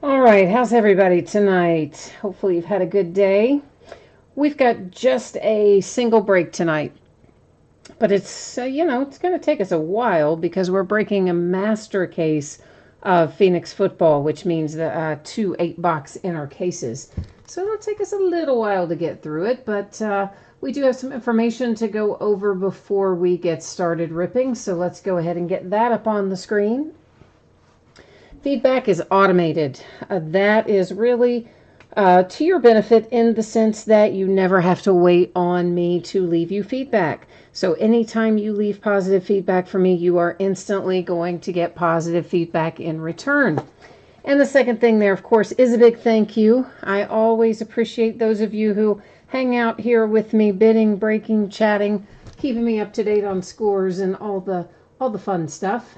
All right, how's everybody tonight? Hopefully, you've had a good day. We've got just a single break tonight, but it's going to take us a while because we're breaking a master case of Phoenix football, which means the 2 8-box inner cases. So it'll take us a little while to get through it, but we do have some information to go over before we get started ripping. So let's go ahead and get that up on the screen. Feedback is automated. That is really to your benefit in the sense that you never have to wait on me to leave you feedback. So anytime you leave positive feedback for me, you are instantly going to get positive feedback in return. And the second thing there, of course, is a big thank you. I always appreciate those of you who hang out here with me, bidding, breaking, chatting, keeping me up to date on scores and all the fun stuff.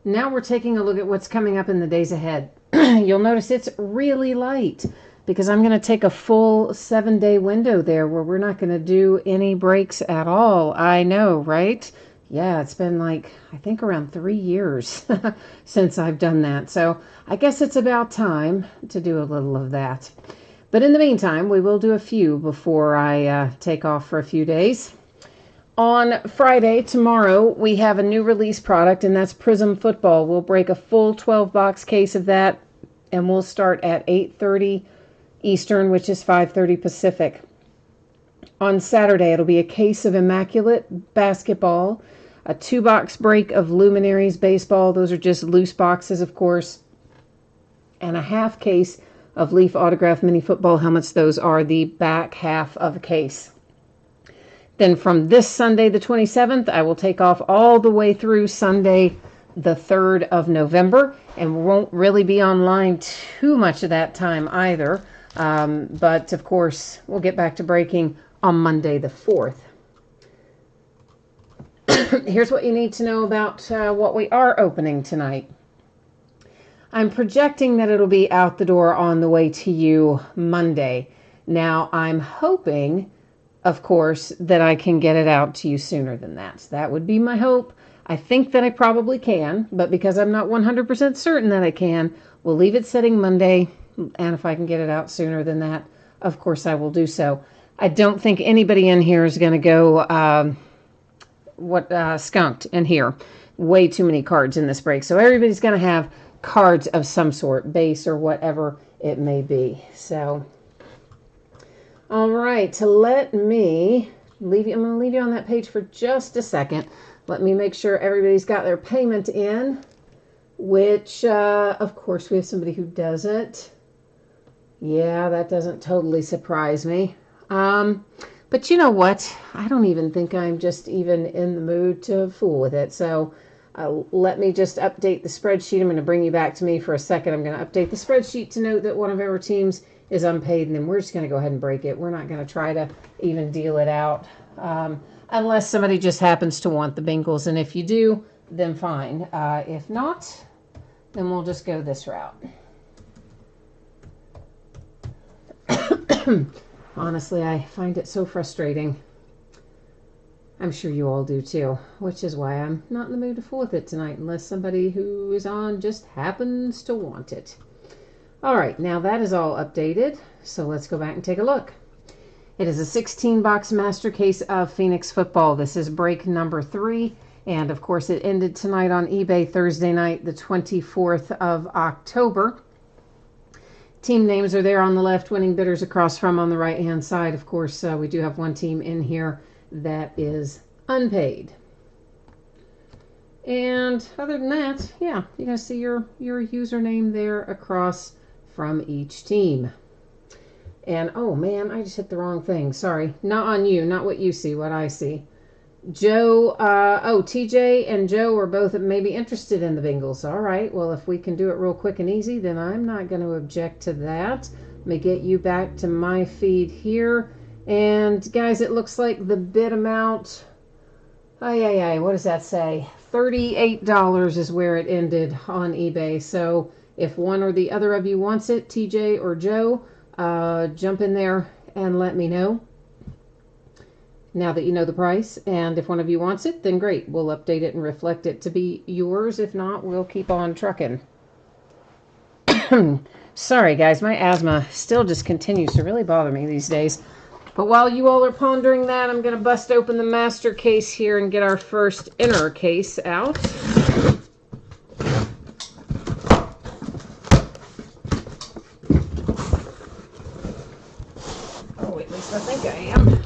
Now we're taking a look at what's coming up in the days ahead. You'll notice it's really light because I'm going to take a full 7-day window there where we're not going to do any breaks at all. I know, right? Yeah, it's been I think around 3 years since I've done that. So I guess it's about time to do a little of that. But in the meantime, we will do a few before I take off for a few days. On Friday, tomorrow, we have a new release product, and that's Prism Football. We'll break a full 12-box case of that, and we'll start at 8:30 Eastern, which is 5:30 Pacific. On Saturday, it'll be a case of Immaculate Basketball, a 2-box break of Luminaries Baseball. Those are just loose boxes, of course, and a half case of Leaf Autograph Mini Football helmets. Those are the back half of the case. Then from this Sunday, the 27th, I will take off all the way through Sunday, the 3rd of November, and won't really be online too much of that time either. But of course, we'll get back to breaking on Monday, the 4th. Here's what you need to know about what we are opening tonight. I'm projecting that it'll be out the door on the way to you Monday. Now, I'm hoping, of course, that I can get it out to you sooner than that. That would be my hope. I think that I probably can, but because I'm not 100% certain that I can, we'll leave it sitting Monday, and if I can get it out sooner than that, of course I will do so. I don't think anybody in here is going to go skunked in here. Way too many cards in this break, so everybody's going to have cards of some sort, base or whatever it may be. So all right, let me leave you. I'm going to leave you on that page for just a second. Let me make sure everybody's got their payment in, which, of course, we have somebody who doesn't. Yeah, that doesn't totally surprise me. But you know what? I don't even think I'm just even in the mood to fool with it. So let me just update the spreadsheet. I'm going to bring you back to me for a second. I'm going to update the spreadsheet to note that one of our teams is unpaid, and then we're just going to go ahead and break it. We're not going to try to even deal it out unless somebody just happens to want the Bengals, and if you do, then fine. If not, then we'll just go this route. Honestly, I find it so frustrating. I'm sure you all do too, which is why I'm not in the mood to fool with it tonight unless somebody who is on just happens to want it. All right, now that is all updated, so let's go back and take a look. It is a 16-box master case of Phoenix football. This is break number 3, and of course it ended tonight on eBay Thursday night, the 24th of October. Team names are there on the left, winning bidders across from on the right-hand side. Of course, we do have one team in here that is unpaid. And other than that, yeah, you're going to see your username there across from each team. And, oh man, I just hit the wrong thing. Sorry. Not on you, not what you see, what I see. Joe, TJ and Joe are both maybe interested in the Bengals. All right, well, if we can do it real quick and easy, then I'm not going to object to that. Let me get you back to my feed here. And, guys, it looks like the bid amount, what does that say? $38 is where it ended on eBay. So if one or the other of you wants it, TJ or Joe, jump in there and let me know now that you know the price. And if one of you wants it, then great. We'll update it and reflect it to be yours. If not, we'll keep on trucking. Sorry, guys. My asthma still just continues to really bother me these days. But while you all are pondering that, I'm going to bust open the master case here and get our first inner case out. Oh, at least I think I am.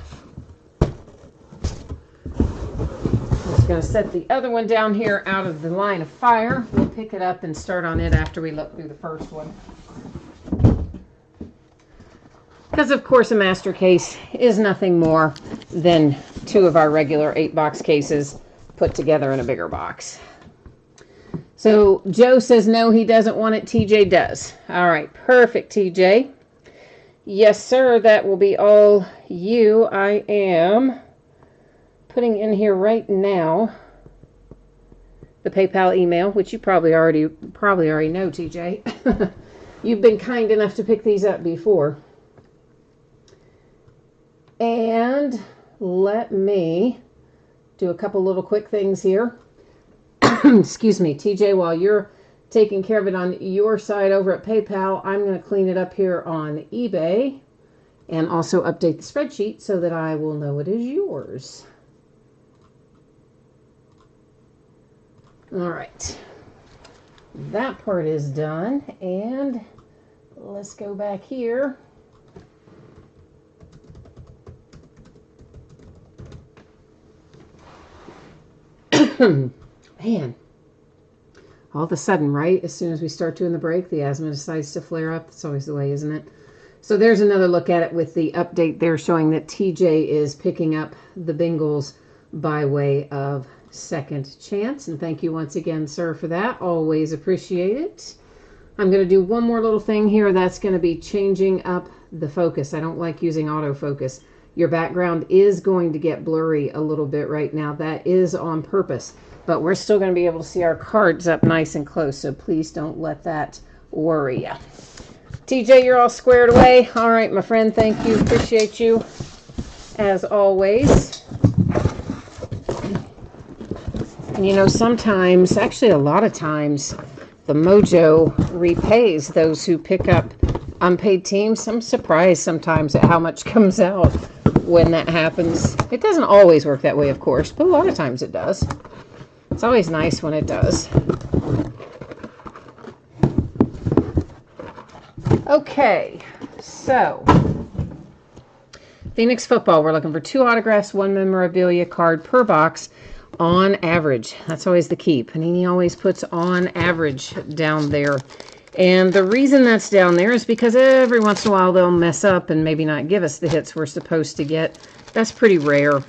I'm just going to set the other one down here out of the line of fire. We'll pick it up and start on it after we look through the first one. Because, of course, a master case is nothing more than 2 of our regular 8-box cases put together in a bigger box. So, Joe says no, he doesn't want it. TJ does. All right, perfect, TJ. Yes, sir, that will be all you. I am putting in here right now the PayPal email, which you probably already know, TJ. You've been kind enough to pick these up before. And let me do a couple little quick things here. Excuse me, TJ, while you're taking care of it on your side over at PayPal, I'm going to clean it up here on eBay and also update the spreadsheet so that I will know it is yours. All right. That part is done. And let's go back here. Man, all of a sudden, right, as soon as we start doing the break, the asthma decides to flare up. That's always the way, isn't it? So there's another look at it with the update there showing that TJ is picking up the Bengals by way of second chance. And thank you once again, sir, for that. Always appreciate it. I'm going to do one more little thing here. That's going to be changing up the focus. I don't like using autofocus. Your background is going to get blurry a little bit right now. That is on purpose. But we're still going to be able to see our cards up nice and close. So please don't let that worry you. TJ, you're all squared away. All right, my friend. Thank you. Appreciate you. As always. And you know, sometimes, actually a lot of times, the mojo repays those who pick up unpaid teams. I'm surprised sometimes at how much comes out when that happens. It doesn't always work that way, of course, but a lot of times it does. It's always nice when it does. Okay, so Phoenix football. We're looking for 2 autographs, 1 memorabilia card per box on average. That's always the key. Panini always puts on average down there. And the reason that's down there is because every once in a while they'll mess up and maybe not give us the hits we're supposed to get. That's pretty rare.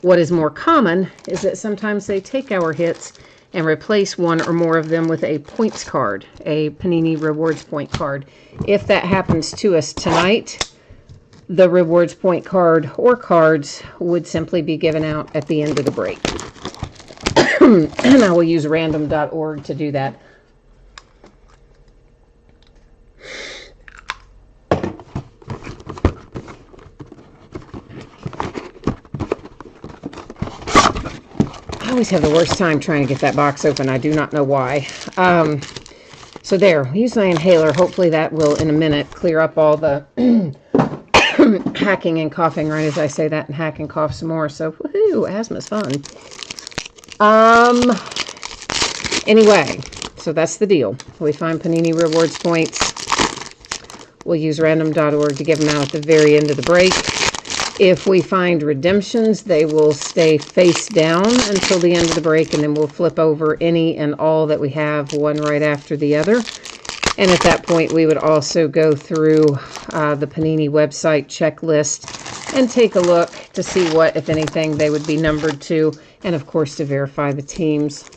What is more common is that sometimes they take our hits and replace 1 or more of them with a points card, a Panini Rewards point card. If that happens to us tonight, the Rewards point card or cards would simply be given out at the end of the break. And I will use random.org to do that. I always have the worst time trying to get that box open. I do not know why. So there, use my inhaler. Hopefully that will, in a minute, clear up all the hacking and coughing right as I say that and hack and cough some more. So, woohoo, asthma's fun. Anyway, so that's the deal. We find Panini Rewards points. We'll use random.org to give them out at the very end of the break. If we find redemptions, they will stay face down until the end of the break, and then we'll flip over any and all that we have, one right after the other. And at that point, we would also go through the Panini website checklist and take a look to see what, if anything, they would be numbered to, and of course to verify the teams.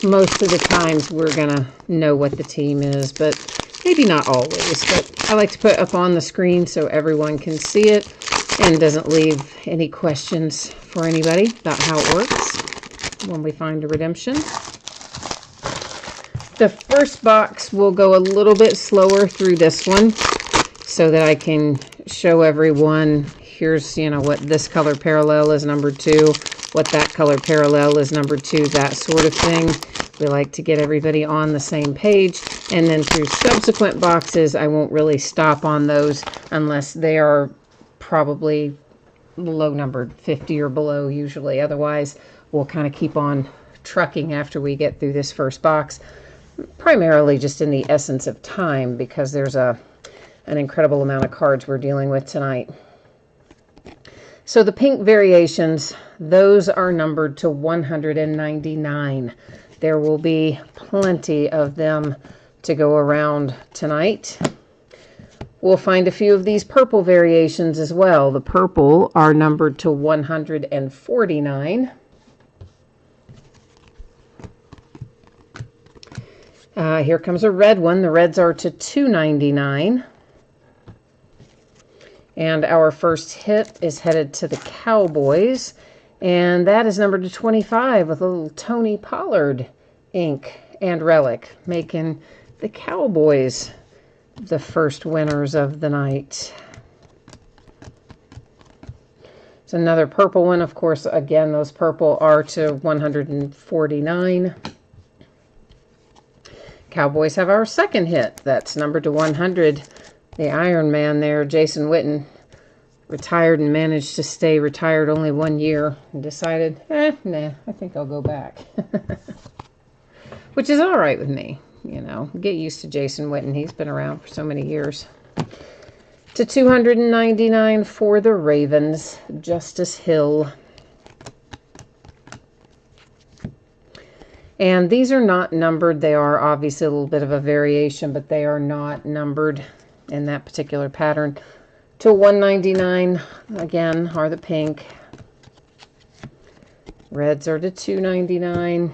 Most of the times we're going to know what the team is, but maybe not always. But I like to put up on the screen so everyone can see it and doesn't leave any questions for anybody about how it works when we find a redemption. The first box will go a little bit slower through this one so that I can show everyone, here's, you know, what this color parallel is number 2, what that color parallel is number 2, that sort of thing. We like to get everybody on the same page. And then through subsequent boxes, I won't really stop on those unless they are probably low numbered, 50 or below usually. Otherwise, we'll kind of keep on trucking after we get through this first box, primarily just in the essence of time, because there's an incredible amount of cards we're dealing with tonight. So the pink variations, those are numbered to 199. There will be plenty of them to go around tonight. We'll find a few of these purple variations as well. The purple are numbered to 149. Here comes a red one. The reds are to 299. And our first hit is headed to the Cowboys. And that is numbered to 25 with a little Tony Pollard ink and relic, making the Cowboys the first winners of the night. It's another purple one. Of course, again, those purple are to 149. Cowboys have our second hit. That's numbered to 100. The Iron Man there, Jason Witten, retired and managed to stay retired only 1 year and decided, nah, I think I'll go back. Which is all right with me. You know, get used to Jason Witten. He's been around for so many years. To 299 for the Ravens, Justice Hill. And these are not numbered. They are obviously a little bit of a variation, but they are not numbered in that particular pattern. To 199, again, are the pink. Reds are to 299.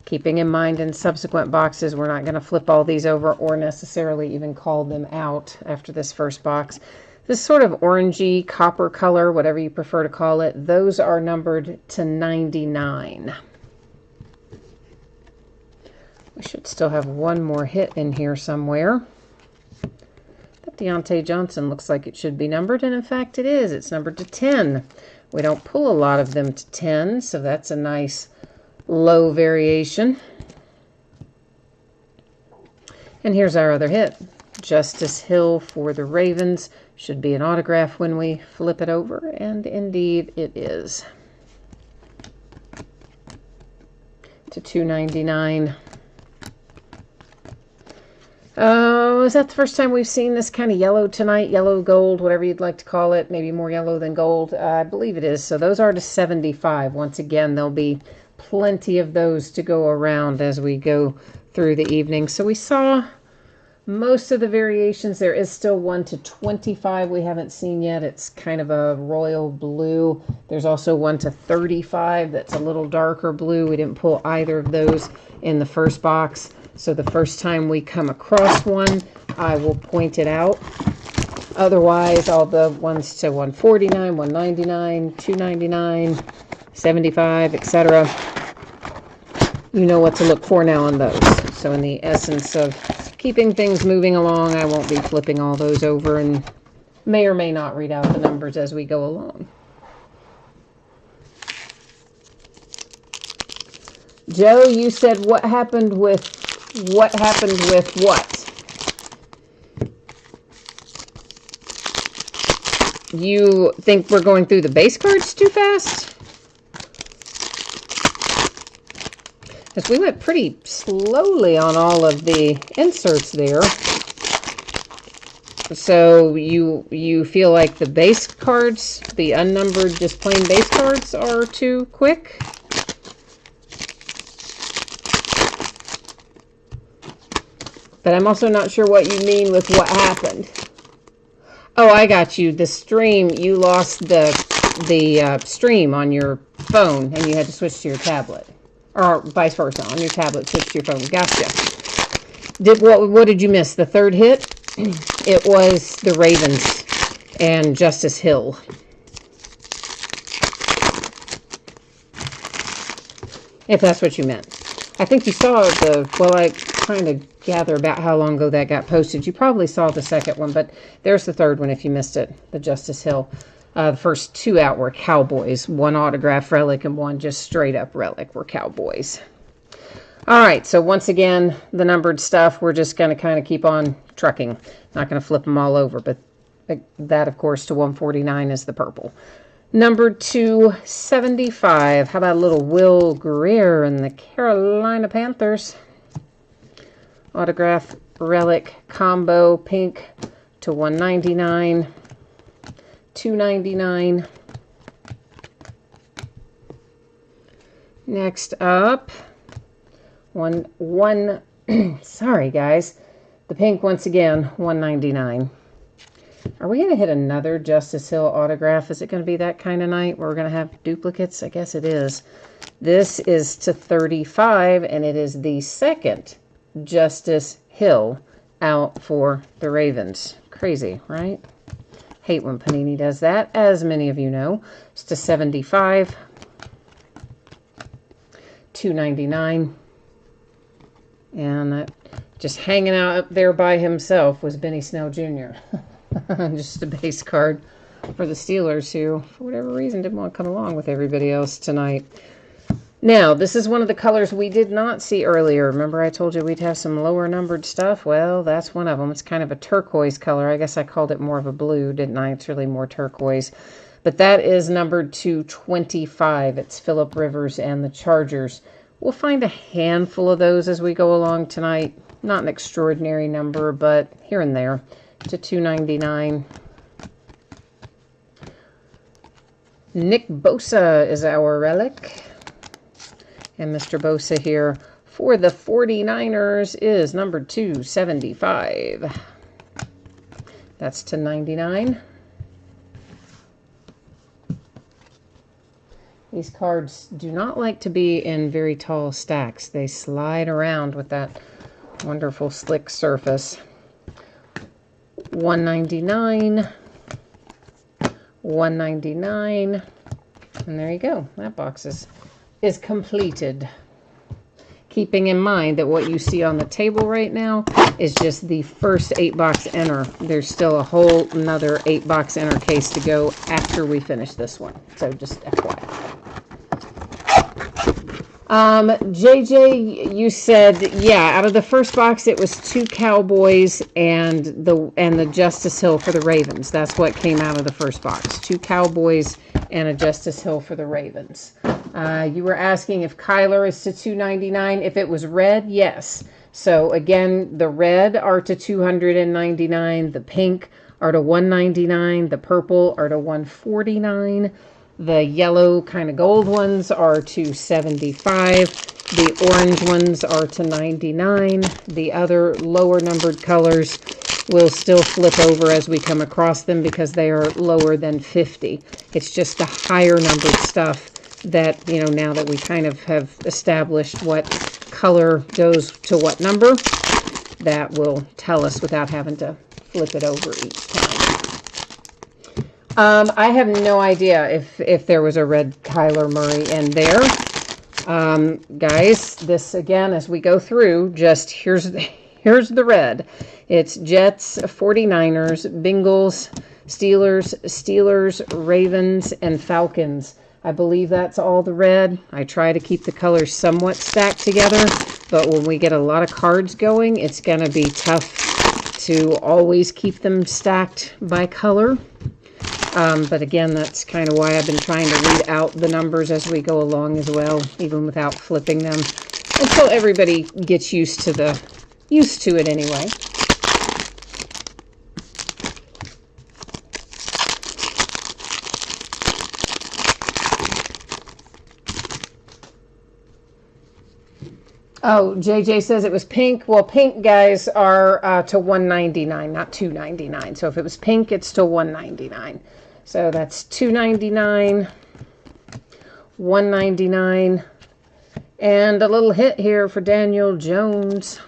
Keeping in mind in subsequent boxes, we're not going to flip all these over or necessarily even call them out after this first box. This sort of orangey copper color, whatever you prefer to call it, those are numbered to 99. We should still have one more hit in here somewhere. That Deontay Johnson looks like it should be numbered, and in fact it is. It's numbered to 10. We don't pull a lot of them to 10, so that's a nice low variation. And here's our other hit. Justice Hill for the Ravens. Should be an autograph when we flip it over, and indeed it is. To 299. Is that the first time we've seen this kind of yellow tonight? Yellow, gold, whatever you'd like to call it. Maybe more yellow than gold. I believe it is. So those are to 75. Once again, there'll be plenty of those to go around as we go through the evening. So we saw most of the variations. There is still one to 25 we haven't seen yet. It's kind of a royal blue. There's also one to 35 that's a little darker blue. We didn't pull either of those in the first box. So the first time we come across one, I will point it out. Otherwise, all the ones to 149, 199, 299, 75, etc. You know what to look for now on those. So in the essence of keeping things moving along, I won't be flipping all those over and may or may not read out the numbers as we go along. Joe, you said what happened with what? You think we're going through the base cards too fast? Because we went pretty slowly on all of the inserts there. So you feel like the base cards, the unnumbered, just plain base cards are too quick? But I'm also not sure what you mean with what happened. Oh, I got you. The stream, you lost the stream on your phone and you had to switch to your tablet. Or vice versa, on your tablet, switch to your phone. Gotcha. What did you miss? The third hit? It was the Ravens and Justice Hill. If that's what you meant. I think you saw I trying to gather about how long ago that got posted. You probably saw the second one, but there's the third one if you missed it, the Justice Hill. The first two out were Cowboys. One autograph relic and one just straight up relic were Cowboys. All right, so once again, the numbered stuff, we're just going to kind of keep on trucking. Not going to flip them all over, but that, of course, to 149 is the purple. Number 275. How about a little Will Greer and the Carolina Panthers? Autograph relic combo pink to 199. 299. Next up, sorry guys, the pink once again, 199. Are we going to hit another Justice Hill autograph? Is it going to be that kind of night where we're going to have duplicates? I guess it is. This is to 35, and it is the second Justice Hill out for the Ravens. Crazy, right? Hate when Panini does that, as many of you know. It's to 75. 299. And that just hanging out up there by himself was Benny Snell Jr. Just a base card for the Steelers, who, for whatever reason, didn't want to come along with everybody else tonight. Now, this is one of the colors we did not see earlier. Remember I told you we'd have some lower numbered stuff? Well, that's one of them. It's kind of a turquoise color. I guess I called it more of a blue, didn't I? It's really more turquoise. But that is numbered to 25. It's Phillip Rivers and the Chargers. We'll find a handful of those as we go along tonight. Not an extraordinary number, but here and there. To 299. Nick Bosa is our relic. And Mr. Bosa here for the 49ers is number 275. That's to 99. These cards do not like to be in very tall stacks. They slide around with that wonderful slick surface. 199. 199. And there you go. That box is completed. Keeping in mind that what you see on the table right now is just the first 8-box enter. There's still a whole another 8-box enter case to go after we finish this one. So just FYI. JJ, you said, yeah, out of the first box it was 2 Cowboys and the Justice Hill for the Ravens. That's what came out of the first box. 2 Cowboys and a Justice Hill for the Ravens. You were asking if Kyler is to 299. If it was red, yes. So again, the red are to 299. The pink are to 199. The purple are to 149. The yellow kind of gold ones are to 75. The orange ones are to 99. The other lower numbered colors will still flip over as we come across them because they are lower than 50. It's just the higher numbered stuff that, you know, now that we kind of have established what color goes to what number, that will tell us without having to flip it over each time. I have no idea if there was a red Kyler Murray in there. Guys, this again, as we go through, just here's the red. It's Jets, 49ers, Bengals, Steelers, Ravens, and Falcons. I believe that's all the red. I try to keep the colors somewhat stacked together, but when we get a lot of cards going, it's going to be tough to always keep them stacked by color. But again, that's kind of why I've been trying to read out the numbers as we go along as well, even without flipping them, until everybody gets used to it anyway. Oh, JJ says it was pink. Well, pink, guys, are to 199, not 299. So if it was pink, it's to 199. So that's 299, 199, and a little hit here for Daniel Jones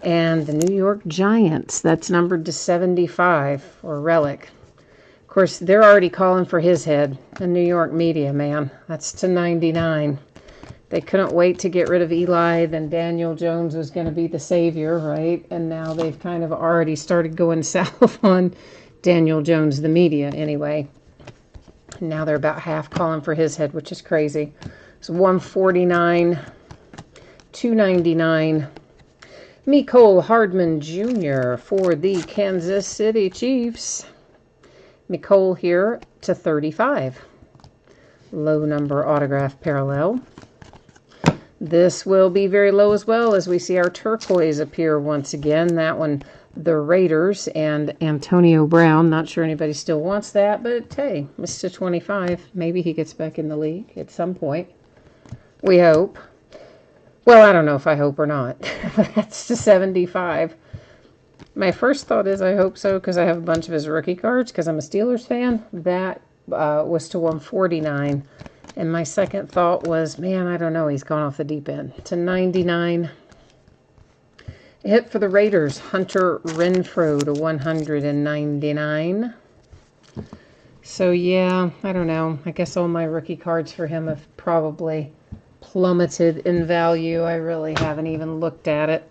and the New York Giants. That's numbered to 75 or relic. Of course, they're already calling for his head. The New York media, man. That's to 99. They couldn't wait to get rid of Eli. Then Daniel Jones was going to be the savior, right? And now they've kind of already started going south on Daniel Jones, the media, anyway. Now they're about half calling for his head, which is crazy. It's 149, $2.99. Mecole Hardman Jr. for the Kansas City Chiefs. Mecole here to 35. Low number autograph parallel. This will be very low as well as we see our turquoise appear once again. That one, the Raiders and Antonio Brown. Not sure anybody still wants that, but hey, it's to 25. Maybe he gets back in the league at some point. We hope. Well, I don't know if I hope or not. That's to 75. My first thought is I hope so because I have a bunch of his rookie cards because I'm a Steelers fan. That was to 149. And my second thought was, man, I don't know. He's gone off the deep end. To 99. A hit for the Raiders. Hunter Renfrow to 199. So, yeah, I don't know. I guess all my rookie cards for him have probably plummeted in value. I really haven't even looked at it.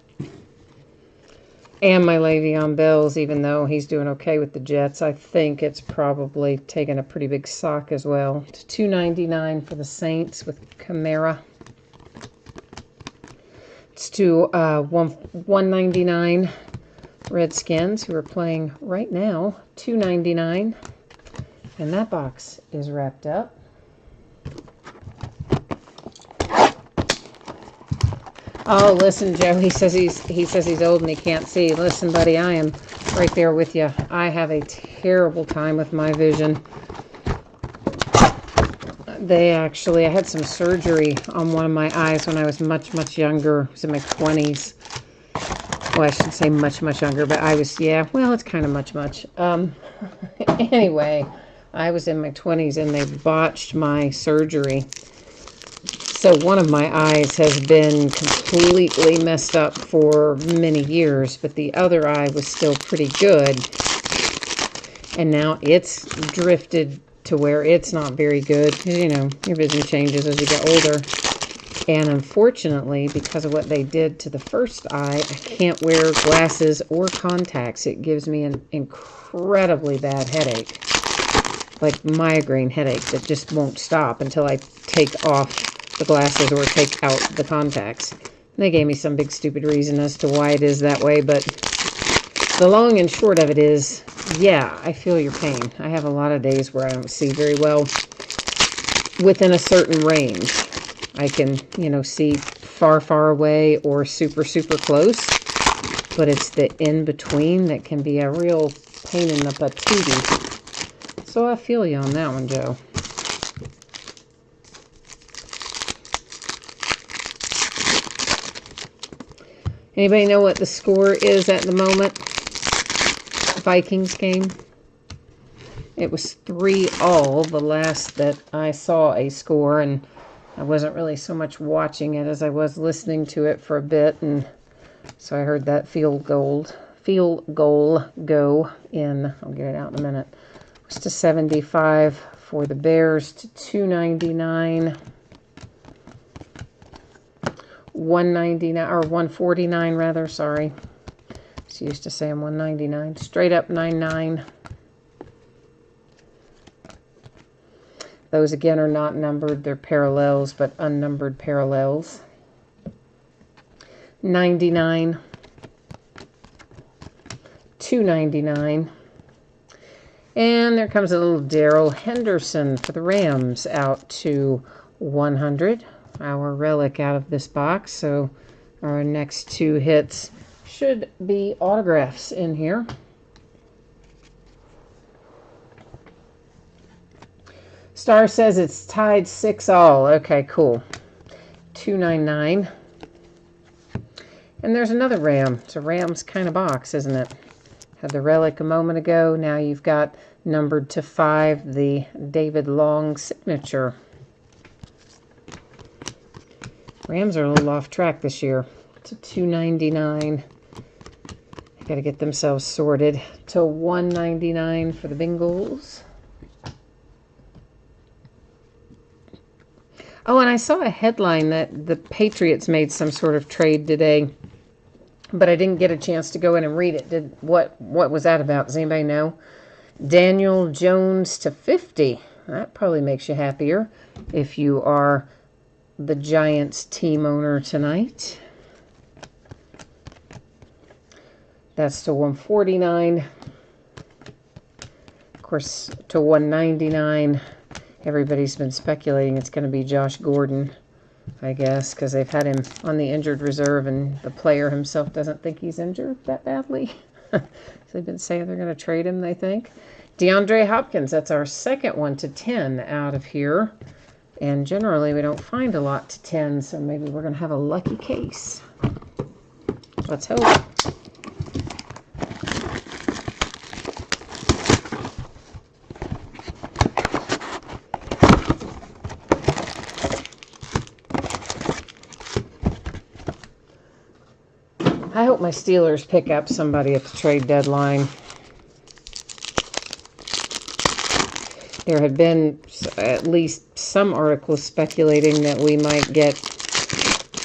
And my Le'Veon Bell's, even though he's doing okay with the Jets, I think it's probably taken a pretty big sock as well. To 299 for the Saints with Kamara. It's to 199 Redskins, who are playing right now. 299. And that box is wrapped up. Oh, listen, Joe, he says he's old and he can't see. Listen, buddy, I am right there with you. I have a terrible time with my vision. I had some surgery on one of my eyes when I was much, much younger. I was in my 20s. Well, I shouldn't say much, much younger, but I was, yeah, well, it's kind of much. Anyway, I was in my 20s and they botched my surgery. So one of my eyes has been completely messed up for many years, but the other eye was still pretty good. And now it's drifted to where it's not very good. You know, your vision changes as you get older. And unfortunately, because of what they did to the first eye, I can't wear glasses or contacts. It gives me an incredibly bad headache. Like migraine headache that just won't stop until I take off the glasses or take out the contacts. They gave me some big stupid reason as to why it is that way, but the long and short of it is, yeah, I feel your pain. I have a lot of days where I don't see very well within a certain range. I can, see far, far away or super, super close, but it's the in-between that can be a real pain in the patootie. So I feel you on that one, Joe. Anybody know what the score is at the moment? Vikings game. It was 3-all the last that I saw a score, and I wasn't really so much watching it as I was listening to it for a bit, and so I heard that field goal go in. I'll get it out in a minute. It was to 75 for the Bears, to 299. 199 or 149 rather, sorry. Just used to saying 199. Straight up 99. Those again are not numbered, they're parallels, but unnumbered parallels. 99. 299. And there comes a little Darrell Henderson for the Rams out to 100. Our relic out of this box. So our next two hits should be autographs in here. Star says it's tied 6-all. Okay, cool. 299. And there's another Ram. It's a Rams kind of box, isn't it? Had the relic a moment ago. Now you've got numbered to 5, the David Long signature. Rams are a little off track this year. To 299. Got to get themselves sorted. To 199 for the Bengals. Oh, and I saw a headline that the Patriots made some sort of trade today, but I didn't get a chance to go in and read it. What was that about? Does anybody know? Daniel Jones to 50. That probably makes you happier if you are the Giants team owner tonight. That's to 149. Of course, to 199. Everybody's been speculating it's going to be Josh Gordon, I guess, because they've had him on the injured reserve, and the player himself doesn't think he's injured that badly. So they've been saying they're going to trade him, they think. DeAndre Hopkins, that's our second one to 10 out of here. And generally, we don't find a lot to 10, so maybe we're going to have a lucky case. Let's hope. I hope my Steelers pick up somebody at the trade deadline. There had been at least some articles speculating that we might get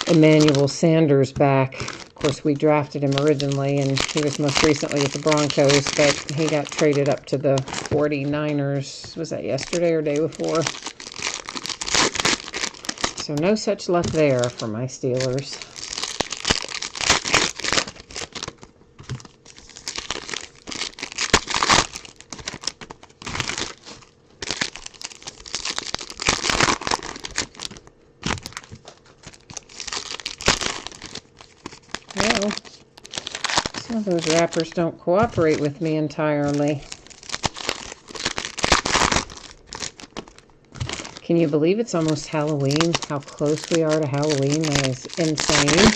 Emmanuel Sanders back. Of course, we drafted him originally, and he was most recently with the Broncos, but he got traded up to the 49ers. Was that yesterday or day before? So no such luck there for my Steelers. Well, some of those wrappers don't cooperate with me entirely. Can you believe it's almost Halloween? How close we are to Halloween. That is insane.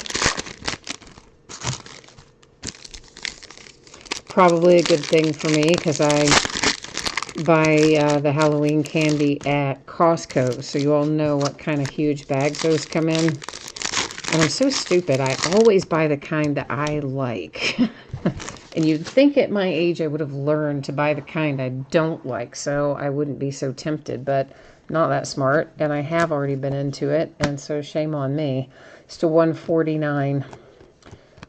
Probably a good thing for me because I buy the Halloween candy at Costco. So you all know what kind of huge bags those come in. And I'm so stupid. I always buy the kind that I like. And you'd think at my age I would have learned to buy the kind I don't like, so I wouldn't be so tempted, but not that smart. And I have already been into it, and so shame on me. It's to 149.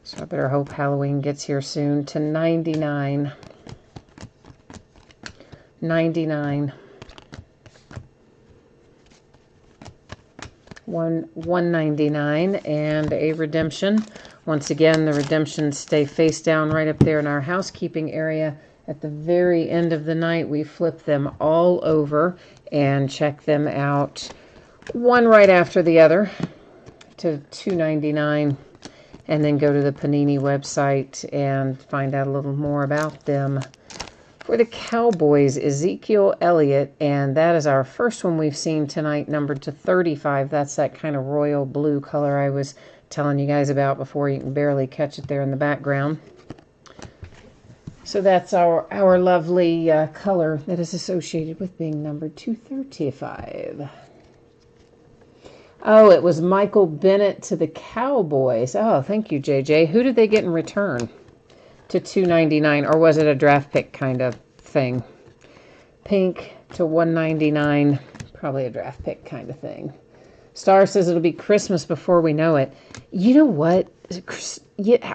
So I better hope Halloween gets here soon. To 99. 99. 199 and a redemption. Once again, the redemptions stay face down right up there in our housekeeping area. At the very end of the night, we flip them all over and check them out one right after the other to $2.99, and then go to the Panini website and find out a little more about them. For the Cowboys, Ezekiel Elliott, and that is our first one we've seen tonight, numbered to 35. That's that kind of royal blue color I was telling you guys about before. You can barely catch it there in the background. So that's our lovely color that is associated with being numbered to 35. Oh, it was Michael Bennett to the Cowboys. Oh, thank you, JJ. Who did they get in return? To $2.99, or was it a draft pick kind of thing? Pink to $1.99, probably a draft pick kind of thing. Star says it'll be Christmas before we know it. You know what?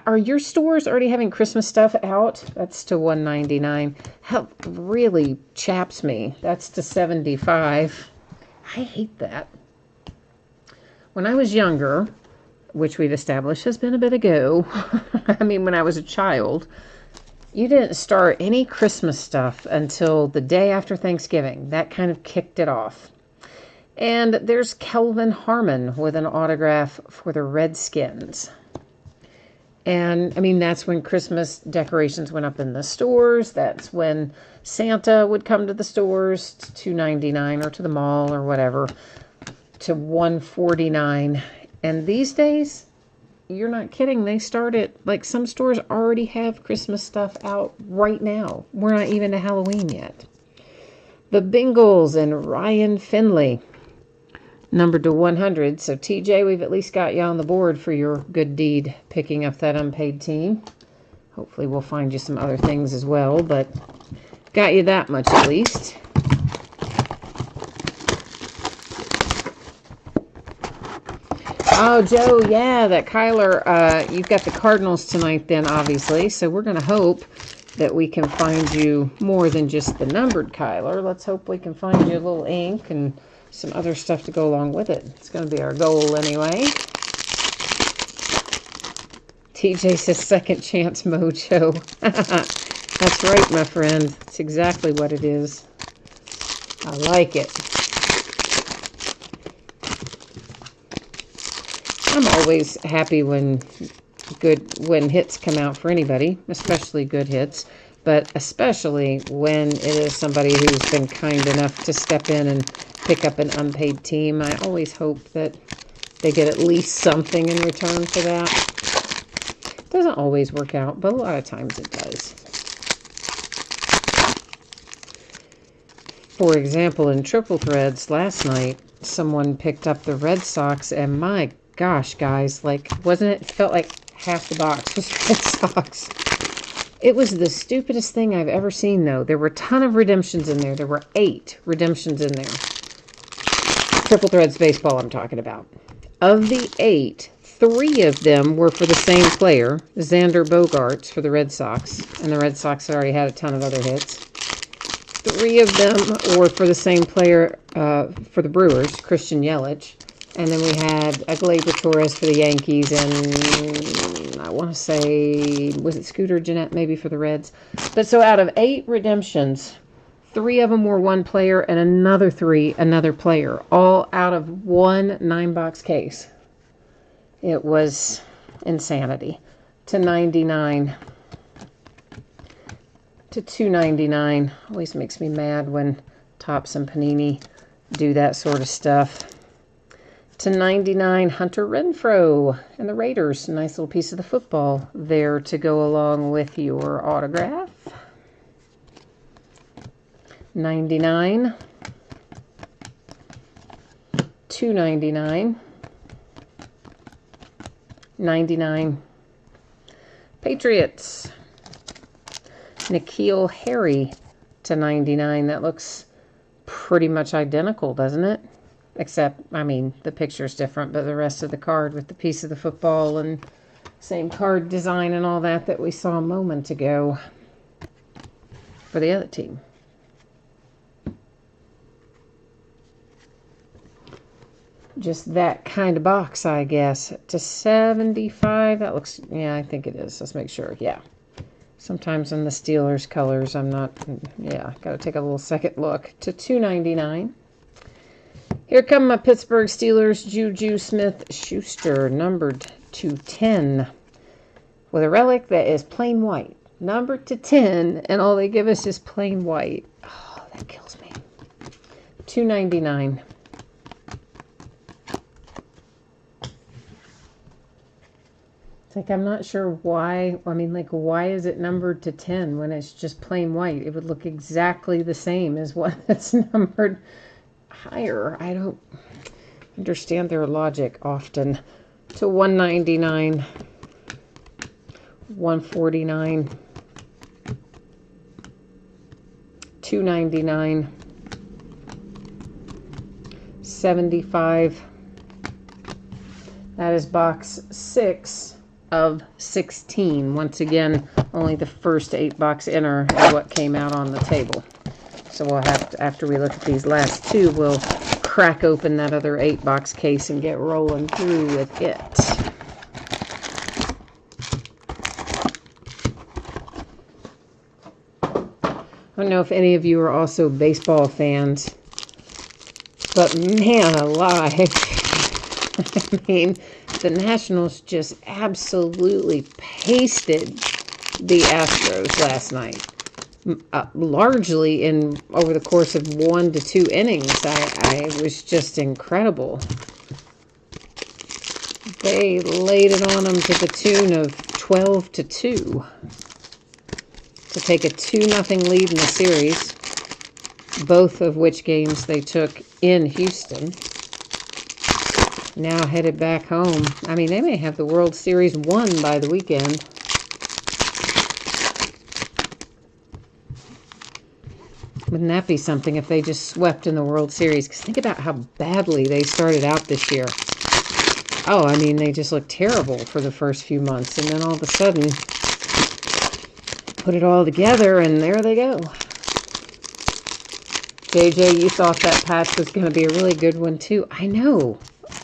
Are your stores already having Christmas stuff out? That's to $1.99. How really chaps me. That's to $75. I hate that. When I was younger, which we've established has been a bit ago. I mean, when I was a child, you didn't start any Christmas stuff until the day after Thanksgiving. That kind of kicked it off. And there's Kelvin Harmon with an autograph for the Redskins. And, I mean, that's when Christmas decorations went up in the stores. That's when Santa would come to the stores, to $2.99, or to the mall or whatever, to $1.49. And these days, you're not kidding, they start at, like, some stores already have Christmas stuff out right now. We're not even to Halloween yet. The Bengals and Ryan Finley, numbered to 100. So, TJ, we've at least got you on the board for your good deed picking up that unpaid team. Hopefully we'll find you some other things as well, but got you that much at least. Oh, Joe, yeah, that Kyler, you've got the Cardinals tonight then, obviously. So we're going to hope that we can find you more than just the numbered Kyler. Let's hope we can find you a little ink and some other stuff to go along with it. It's going to be our goal anyway. TJ says second chance mojo. That's right, my friend. That's exactly what it is. I like it. I'm always happy when hits come out for anybody, especially good hits, but especially when it is somebody who's been kind enough to step in and pick up an unpaid team. I always hope that they get at least something in return for that. Doesn't always work out, but a lot of times it does. For example, in Triple Threads last night, someone picked up the Red Sox, and my gosh, guys, like, it felt like half the box was Red Sox. It was the stupidest thing I've ever seen, though. There were a ton of redemptions in there. There were 8 redemptions in there. Triple Threads baseball I'm talking about. Of the 8, 3 of them were for the same player, Xander Bogaerts for the Red Sox, and the Red Sox already had a ton of other hits. 3 of them were for the same player for the Brewers, Christian Yelich. And then we had a Gleyber Torres for the Yankees, and I want to say, was it Scooter Gennett maybe for the Reds? But so out of 8 redemptions, 3 of them were one player, and another 3, another player, all out of one 9-box case. It was insanity. To 99. To 299. Always makes me mad when Topps and Panini do that sort of stuff. To 99, Hunter Renfroe and the Raiders. Nice little piece of the football there to go along with your autograph. 99. 299. 99. Patriots. N'Keal Harry to 99. That looks pretty much identical, doesn't it? Except, I mean, the picture's different, but the rest of the card with the piece of the football and same card design and all that we saw a moment ago for the other team. Just that kind of box, I guess. To 75, that looks, yeah, I think it is. Let's make sure, yeah. Sometimes in the Steelers colors, I'm not, yeah, got to take a little second look. To 299. Here come my Pittsburgh Steelers, Juju Smith-Schuster, numbered to 10, with a relic that is plain white. Numbered to 10, and all they give us is plain white. Oh, that kills me. $2.99. It's like, I'm not sure why, I mean, like, why is it numbered to 10 when it's just plain white? It would look exactly the same as what it's numbered higher. I don't understand their logic often. To 199, 149, 299, 75. That is box 6 of 16. Once again, only the first 8-box inner is what came out on the table. So we'll have to, after we look at these last 2, we'll crack open that other 8-box case and get rolling through with it. I don't know if any of you are also baseball fans, but man alive, I mean, the Nationals just absolutely pasted the Astros last night. Largely over the course of 1 to 2 innings. I was just incredible. They laid it on them to the tune of 12 to 2 to take a 2-0 lead in the series, both of which games they took in Houston. Now headed back home. I mean, they may have the World Series won by the weekend. Wouldn't that be something if they just swept in the World Series? Because think about how badly they started out this year. Oh, I mean, they just looked terrible for the first few months. And then all of a sudden, put it all together, and there they go. JJ, you thought that patch was going to be a really good one, too. I know.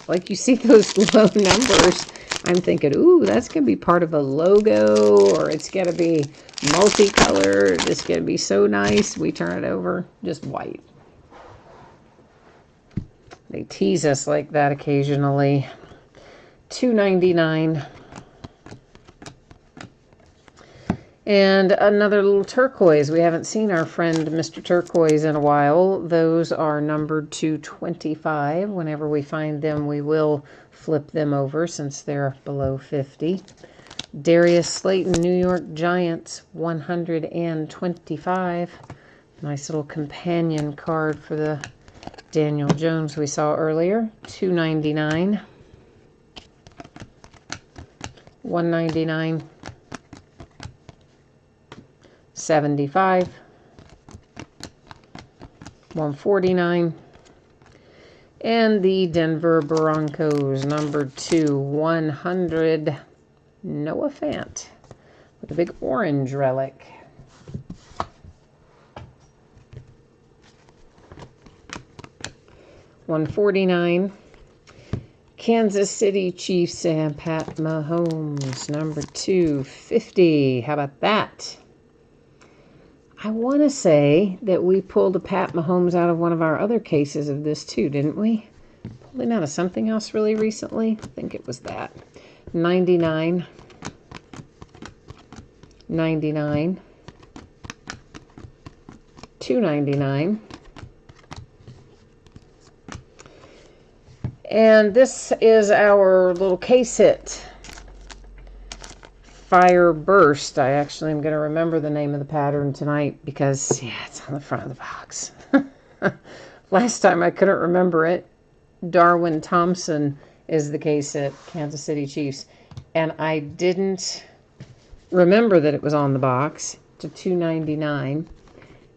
Like, you see those low numbers. I'm thinking, ooh, that's going to be part of a logo, or it's going to be multicolored. It's going to be so nice. We turn it over, just white. They tease us like that occasionally. $2.99. And another little turquoise. We haven't seen our friend Mr. Turquoise in a while. Those are numbered to 25. Whenever we find them, we will flip them over since they're below 50. Darius Slayton, New York Giants, 125. Nice little companion card for the Daniel Jones we saw earlier. $2.99. $1.99. 75, 149, and the Denver Broncos, number 2, 100, Noah Fant, with a big orange relic. $149, Kansas City Chiefs and Pat Mahomes, number 250. How about that? I want to say that we pulled a Pat Mahomes out of one of our other cases of this too, didn't we? Pulled him out of something else really recently. I think it was that. 99. 99. $2.99. And this is our little case hit. Fire Burst. I actually am going to remember the name of the pattern tonight because, yeah, it's on the front of the box. Last time I couldn't remember it. Darwin Thompson is the case at Kansas City Chiefs. And I didn't remember that it was on the box to $2.99,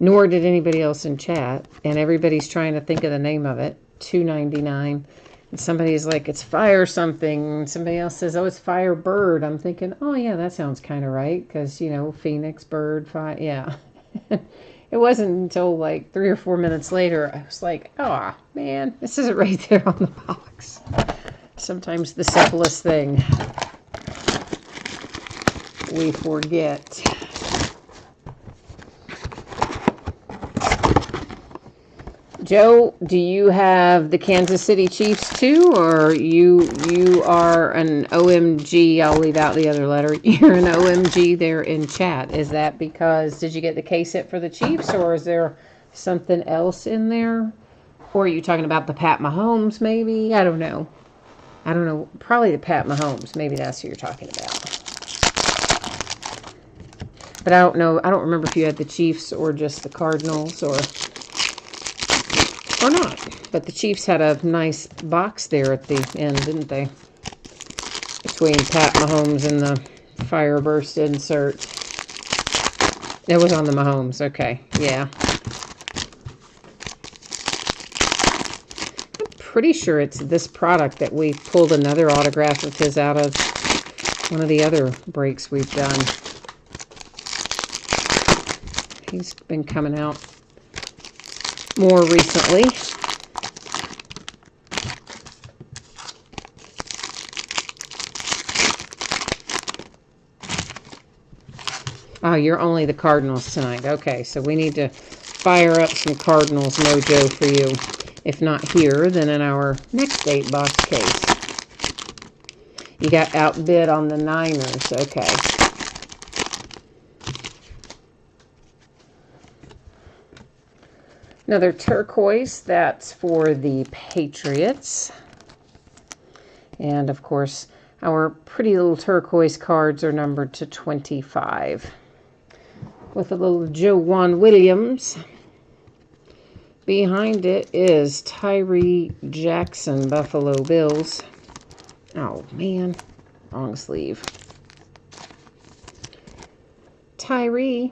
nor did anybody else in chat. And everybody's trying to think of the name of it. $2.99. And somebody's like, it's fire something. Somebody else says, oh, it's fire bird. I'm thinking, oh, yeah, that sounds kind of right. Because, you know, phoenix, bird, fire. Yeah. It wasn't until like 3 or 4 minutes later, I was like, oh, man, this isn't right there on the box. Sometimes the simplest thing we forget. Joe, do you have the Kansas City Chiefs too, or you are an OMG? I'll leave out the other letter. You're an OMG there in chat. Is that because, did you get the case hit for the Chiefs, or is there something else in there? Or are you talking about the Pat Mahomes maybe? I don't know. Probably the Pat Mahomes. Maybe that's who you're talking about. But I don't know. I don't remember if you had the Chiefs or just the Cardinals or not. But the Chiefs had a nice box there at the end, didn't they? Between Pat Mahomes and the Fireburst insert. It was on the Mahomes. Okay. Yeah. I'm pretty sure it's this product that we pulled another autograph of his out of one of the other breaks we've done. He's been coming out more recently. Oh, you're only the Cardinals tonight. Okay, so we need to fire up some Cardinals mojo for you. If not here, then in our next 8-box case. You got outbid on the Niners. Okay. Another turquoise, that's for the Patriots. And, of course, our pretty little turquoise cards are numbered to 25. With a little Joejuan Williams. Behind it is Tyree Jackson, Buffalo Bills. Oh, man. Wrong sleeve. Tyree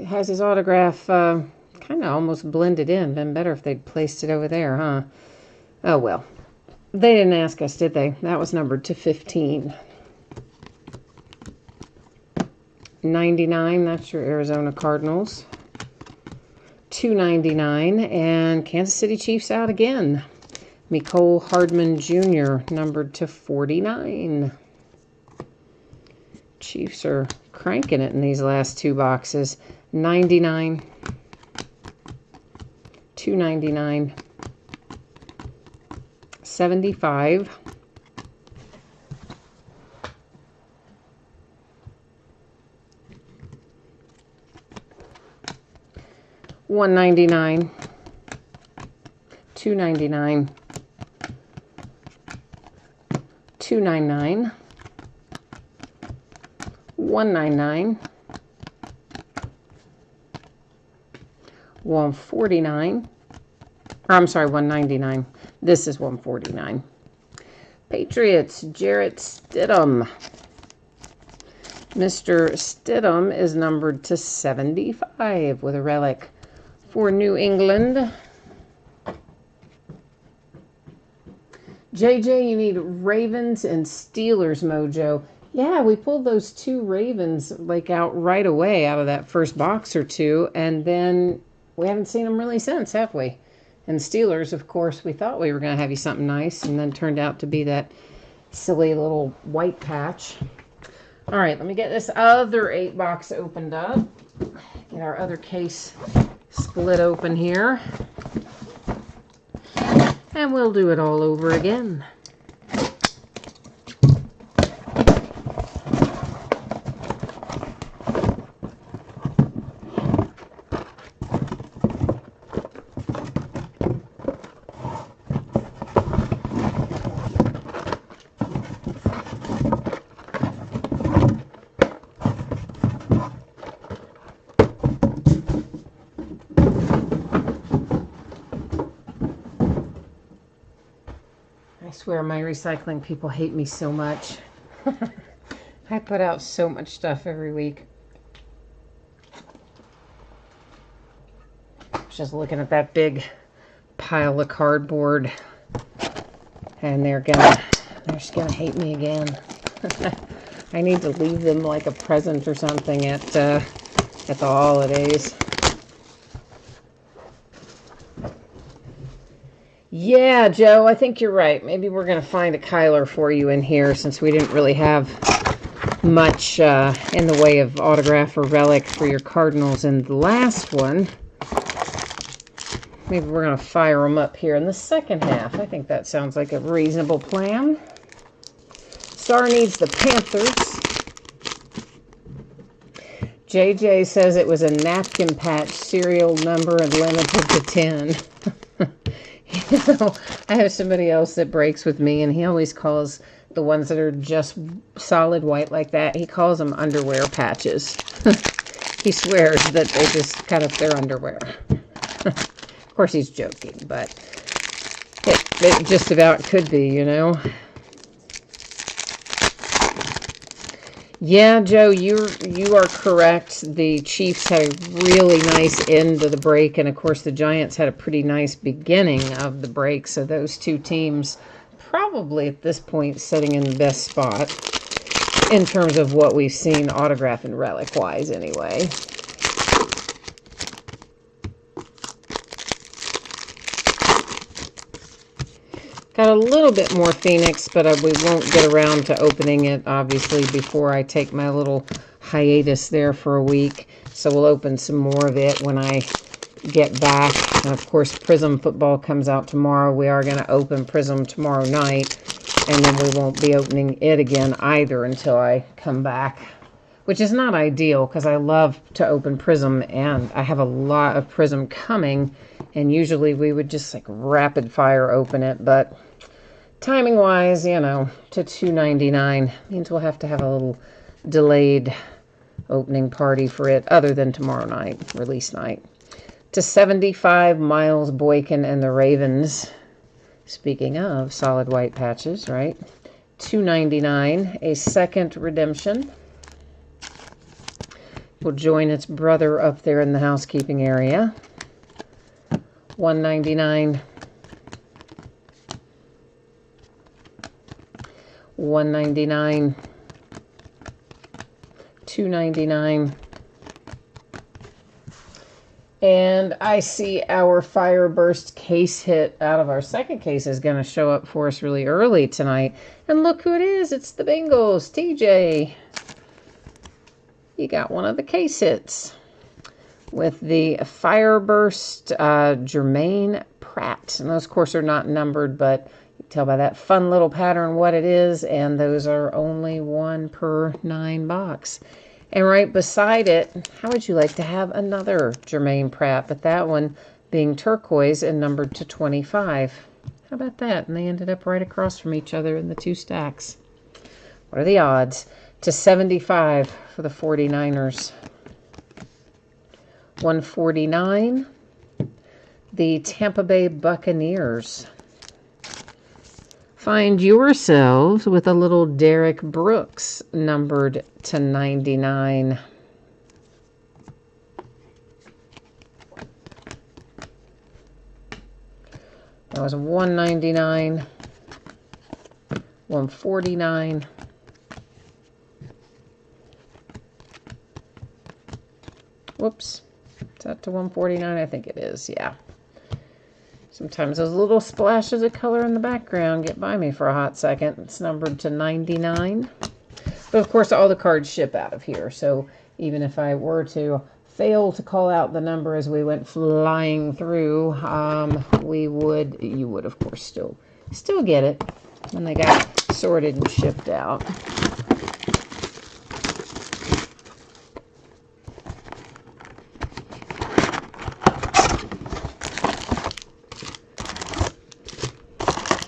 has his autograph kind of almost blended in. Been better if they'd placed it over there, huh? Oh, well. They didn't ask us, did they? That was numbered to 15. 99, that's your Arizona Cardinals. $2.99. And Kansas City Chiefs out again. Mecole Hardman Jr., numbered to 49. Chiefs are cranking it in these last two boxes. 99, 299, 75, 199, 299, 299, 199, 149, or I'm sorry, 199. This is 149. Patriots, Jarrett Stidham. Mr. Stidham is numbered to 75 with a relic for New England. JJ, you need Ravens and Steelers mojo. Yeah, we pulled those two Ravens like out right away out of that first box or two, and then we haven't seen them really since, have we? And Steelers, of course, we thought we were going to have you something nice, and then turned out to be that silly little white patch. All right, let me get this other 8-box opened up. Get our other case split open here. And we'll do it all over again. I swear my recycling people hate me so much. I put out so much stuff every week. Just looking at that big pile of cardboard, and they're just gonna hate me again. I need to leave them like a present or something at the holidays. Yeah, Joe, I think you're right. Maybe we're going to find a Kyler for you in here since we didn't really have much in the way of autograph or relic for your Cardinals in the last one. Maybe we're going to fire them up here in the second half. I think that sounds like a reasonable plan. Star needs the Panthers. JJ says it was a napkin patch, serial number, and limited to 10. You know, I have somebody else that breaks with me, and he always calls the ones that are just solid white like that, he calls them underwear patches. He swears that they just cut up their underwear. Of course, he's joking, but it just about could be, you know. Yeah, Joe, you are correct. The Chiefs had a really nice end of the break, and of course the Giants had a pretty nice beginning of the break. So those two teams probably at this point sitting in the best spot in terms of what we've seen autograph and relic wise anyway. Got a little bit more Phoenix, but we won't get around to opening it, obviously, before I take my little hiatus there for a week. So we'll open some more of it when I get back. And, of course, Prism football comes out tomorrow. We are going to open Prism tomorrow night, and then we won't be opening it again either until I come back, which is not ideal because I love to open Prism, and I have a lot of Prism coming. And usually we would just like rapid fire open it, but timing wise, you know, to $2.99 means we'll have to have a little delayed opening party for it other than tomorrow night, release night. To 75, Miles Boykin and the Ravens. Speaking of solid white patches, right? $2.99, a second redemption. Will join its brother up there in the housekeeping area. $1.99, $1.99, $2.99, And I see our Fireburst case hit out of our second case is going to show up for us really early tonight. And look who it is. It's the Bengals. TJ. You got one of the case hits with the Fireburst Jermaine Pratt. And those, of course, are not numbered, but you can tell by that fun little pattern what it is. And those are only 1 per 9 box. And right beside it, how would you like to have another Jermaine Pratt? But that one being turquoise and numbered to 25. How about that? And they ended up right across from each other in the 2 stacks. What are the odds? To 75 for the 49ers. 149, the Tampa Bay Buccaneers. Find yourselves with a little Derek Brooks numbered to 99. That was 199, 149. Whoops. Is that to 149? I think it is, yeah. Sometimes those little splashes of color in the background get by me for a hot second. It's numbered to 99. But, of course, all the cards ship out of here. So even if I were to fail to call out the number as we went flying through, you would, of course, still get it when they got sorted and shipped out.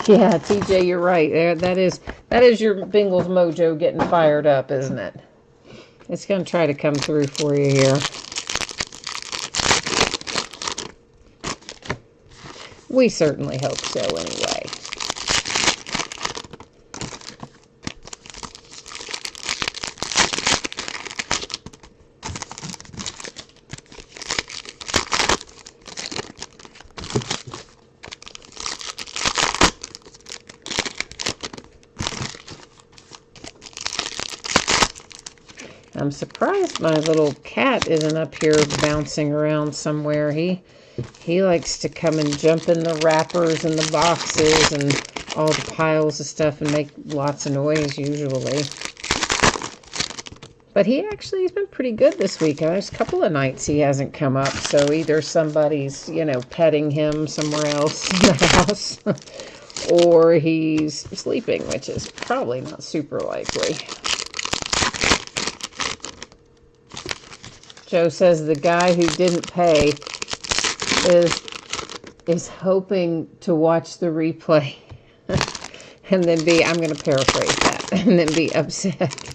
Yeah, TJ, you're right. That is your Bengals mojo getting fired up, isn't it? It's going to try to come through for you here. We certainly hope so anyway. I'm surprised my little cat isn't up here bouncing around somewhere. He likes to come and jump in the wrappers and the boxes and all the piles of stuff and make lots of noise usually. But he's been pretty good this week. There's a couple of nights he hasn't come up, so either somebody's, petting him somewhere else in the house or he's sleeping, which is probably not super likely. Joe says the guy who didn't pay is hoping to watch the replay and then I'm going to paraphrase that, and then be upset.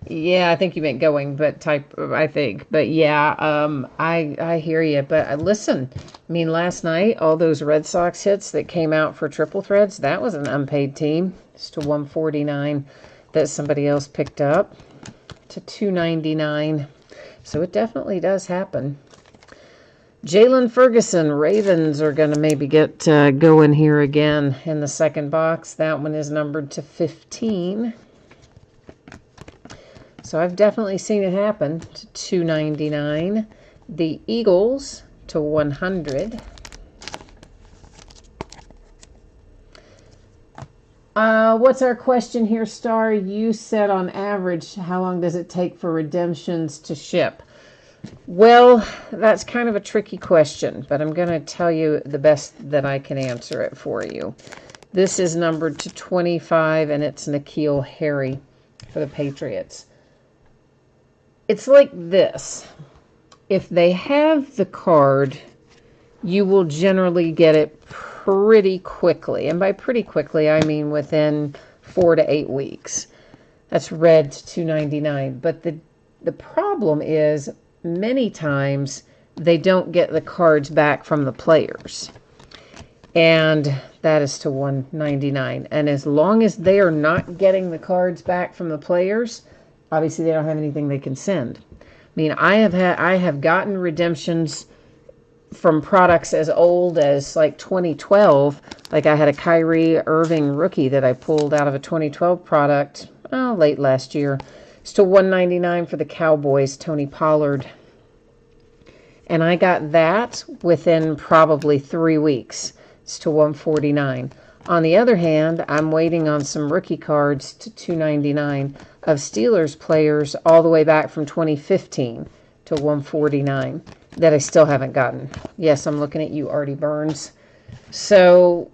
Yeah, I think you meant going, but I think. But yeah, I hear you. But listen, last night, all those Red Sox hits that came out for triple threads, that was an unpaid team. It's to 149 that somebody else picked up to 299. So it definitely does happen. Jalen Ferguson, Ravens are going to maybe get going here again in the second box. That one is numbered to 15. So I've definitely seen it happen to 299. The Eagles to 100. What's our question here, Star? You said on average, how long does it take for redemptions to ship? Well, that's kind of a tricky question, but I'm going to tell you the best that I can answer it for you. This is numbered to 25, and it's N'Keal Harry for the Patriots. It's like this. If they have the card, you will generally get it pretty quickly. And by pretty quickly, I mean within 4 to 8 weeks. That's red to $2.99. But the problem is many times they don't get the cards back from the players. And that is to $1.99. And as long as they are not getting the cards back from the players, obviously they don't have anything they can send. I have gotten redemptions from products as old as like 2012. Like I had a Kyrie Irving rookie that I pulled out of a 2012 product late last year. It's to $1.99 for the Cowboys, Tony Pollard. And I got that within probably 3 weeks. It's to 149. On the other hand, I'm waiting on some rookie cards to 299 of Steelers players all the way back from 2015 to 149 that I still haven't gotten. Yes, I'm looking at you, Artie Burns. So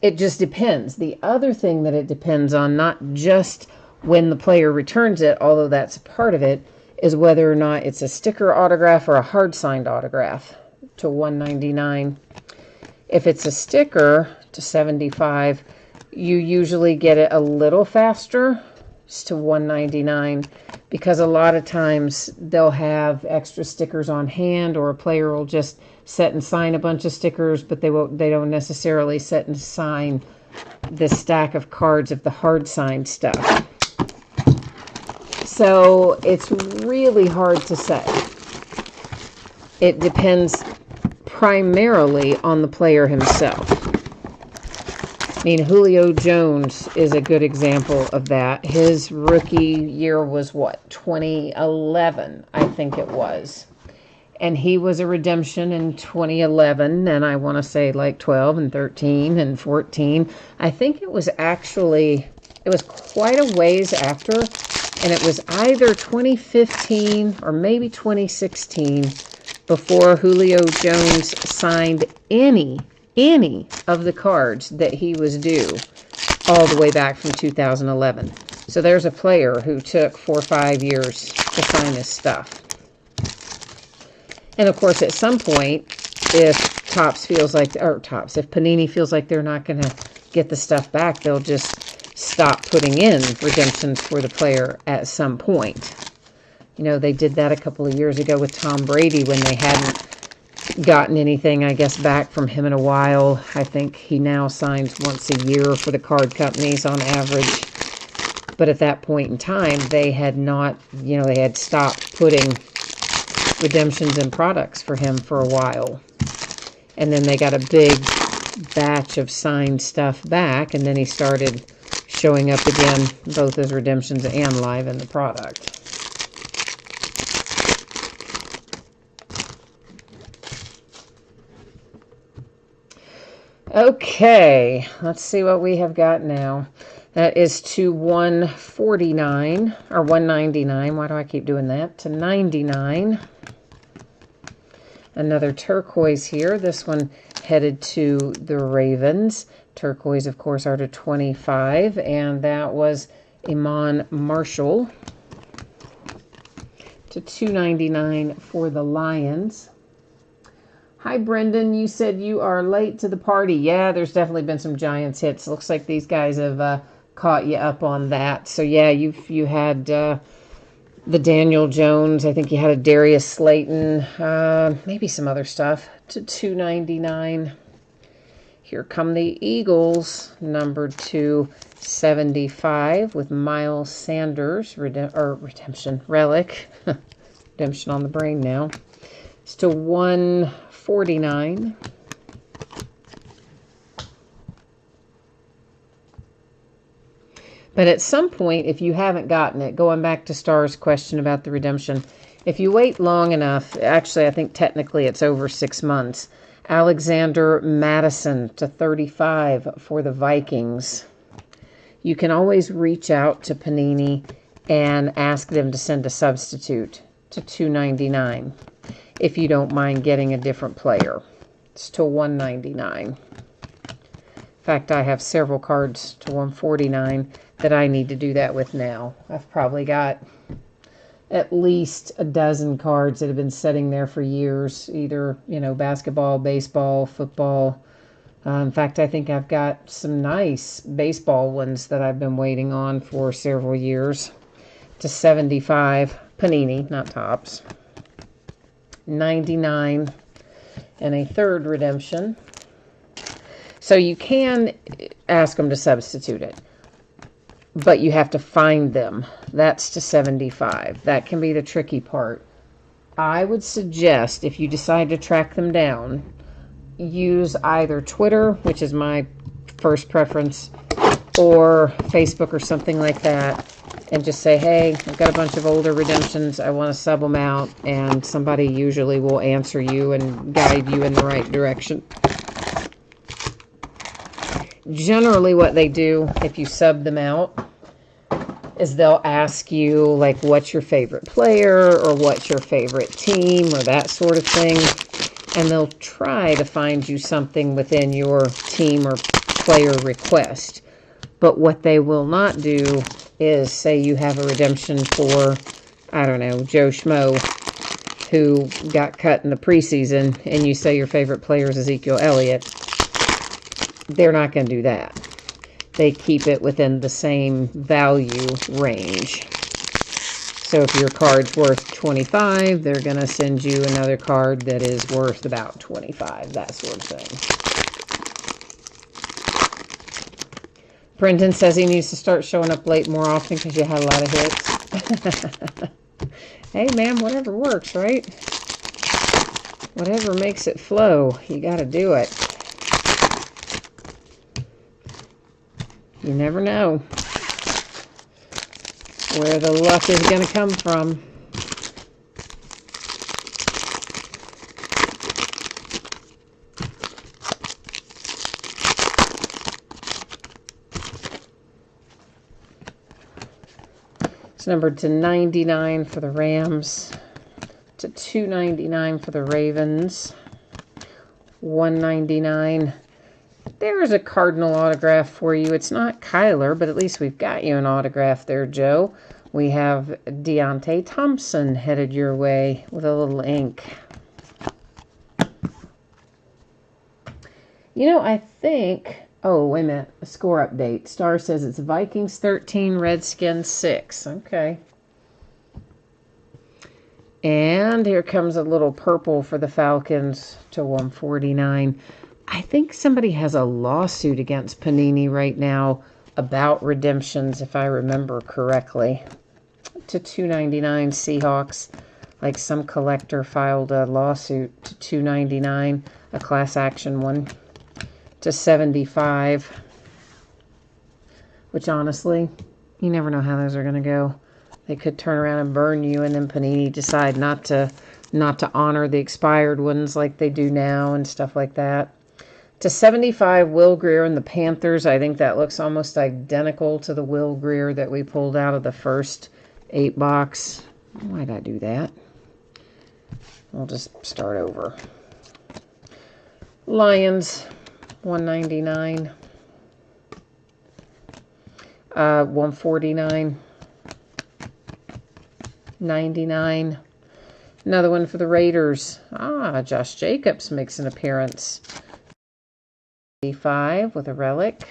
it just depends. The other thing that it depends on, not just when the player returns it, although that's a part of it, is whether or not it's a sticker autograph or a hard signed autograph to 199. If it's a sticker to 75, you usually get it a little faster. It's to 199 because a lot of times they'll have extra stickers on hand, or a player will just set and sign a bunch of stickers, but they don't necessarily set and sign the stack of cards of the hard signed stuff. So it's really hard to say. It depends primarily on the player himself. I mean, Julio Jones is a good example of that. His rookie year was what, 2011, I think it was. And he was a redemption in 2011, and I want to say like 12 and 13 and 14. I think it was quite a ways after, and it was either 2015 or maybe 2016 before Julio Jones signed any of the cards that he was due all the way back from 2011. So there's a player who took 4 or 5 years to sign his stuff. And of course, at some point, if Panini feels like they're not going to get the stuff back, they'll just stop putting in redemptions for the player at some point. You know, they did that a couple of years ago with Tom Brady when they hadn't gotten anything, I guess, back from him in a while. I think he now signs once a year for the card companies on average. But at that point in time, they had not, they had stopped putting redemptions and products for him for a while. And then they got a big batch of signed stuff back, and then he started showing up again, both as redemptions and live in the product. Okay, let's see what we have got now. That is to 149, or 199. Why do I keep doing that? To 99. Another turquoise here. This one headed to the Ravens. Turquoise, of course, are to 25, and that was Iman Marshall to 299 for the Lions. Hi, Brendan. You said you are late to the party. Yeah, there's definitely been some Giants hits. Looks like these guys have caught you up on that. So, yeah, you had the Daniel Jones. I think you had a Darius Slayton. Maybe some other stuff to 299. Here come the Eagles, numbered to 75 with Miles Sanders, redemption relic. Redemption on the brain now. It's to 149. But at some point, if you haven't gotten it, going back to Star's question about the redemption, if you wait long enough, actually I think technically it's over 6 months, Alexander Madison to 35 for the Vikings. You can always reach out to Panini and ask them to send a substitute to 299 if you don't mind getting a different player. It's to 199. In fact, I have several cards to 149 that I need to do that with now. I've probably got at least a dozen cards that have been sitting there for years, either, basketball, baseball, football. In fact, I think I've got some nice baseball ones that I've been waiting on for several years. To 75, Panini, not Topps. 99, and a third redemption. So you can ask them to substitute it, but you have to find them. That's to 75. That can be the tricky part. I would suggest, if you decide to track them down, use either Twitter, which is my first preference, or Facebook or something like that, and just say, hey, I've got a bunch of older redemptions, I want to sub them out, and somebody usually will answer you and guide you in the right direction. Generally what they do, if you sub them out, is they'll ask you, like, what's your favorite player, or what's your favorite team, or that sort of thing. And they'll try to find you something within your team or player request. But what they will not do is say you have a redemption for, I don't know, Joe Schmo, who got cut in the preseason, and you say your favorite player is Ezekiel Elliott. They're not going to do that. They keep it within the same value range. So if your card's worth 25, they're going to send you another card that is worth about 25, that sort of thing. Brendan says he needs to start showing up late more often because you had a lot of hits. Hey, man, whatever works, right? Whatever makes it flow, you got to do it. You never know where the luck is going to come from. It's numbered to 99 for the Rams, to 299 for the Ravens, 199. There's a Cardinal autograph for you. It's not Kyler, but at least we've got you an autograph there, Joe. We have Deontay Thompson headed your way with a little ink. You know, I think... Oh, wait a minute. A score update. Star says it's Vikings 13, Redskins 6. Okay. And here comes a little purple for the Falcons to 149. I think somebody has a lawsuit against Panini right now about redemptions, if I remember correctly. To 299 Seahawks. Like some collector filed a lawsuit to 299, a class action one, to 75. Which honestly, you never know how those are going to go. They could turn around and burn you, and then Panini decide not to honor the expired ones like they do now and stuff like that. To 75, Will Grier and the Panthers. I think that looks almost identical to the Will Grier that we pulled out of the first 8 box. Why'd I do that? We'll just start over. Lions, 199. 149. 99. Another one for the Raiders. Josh Jacobs makes an appearance. 5 with a relic.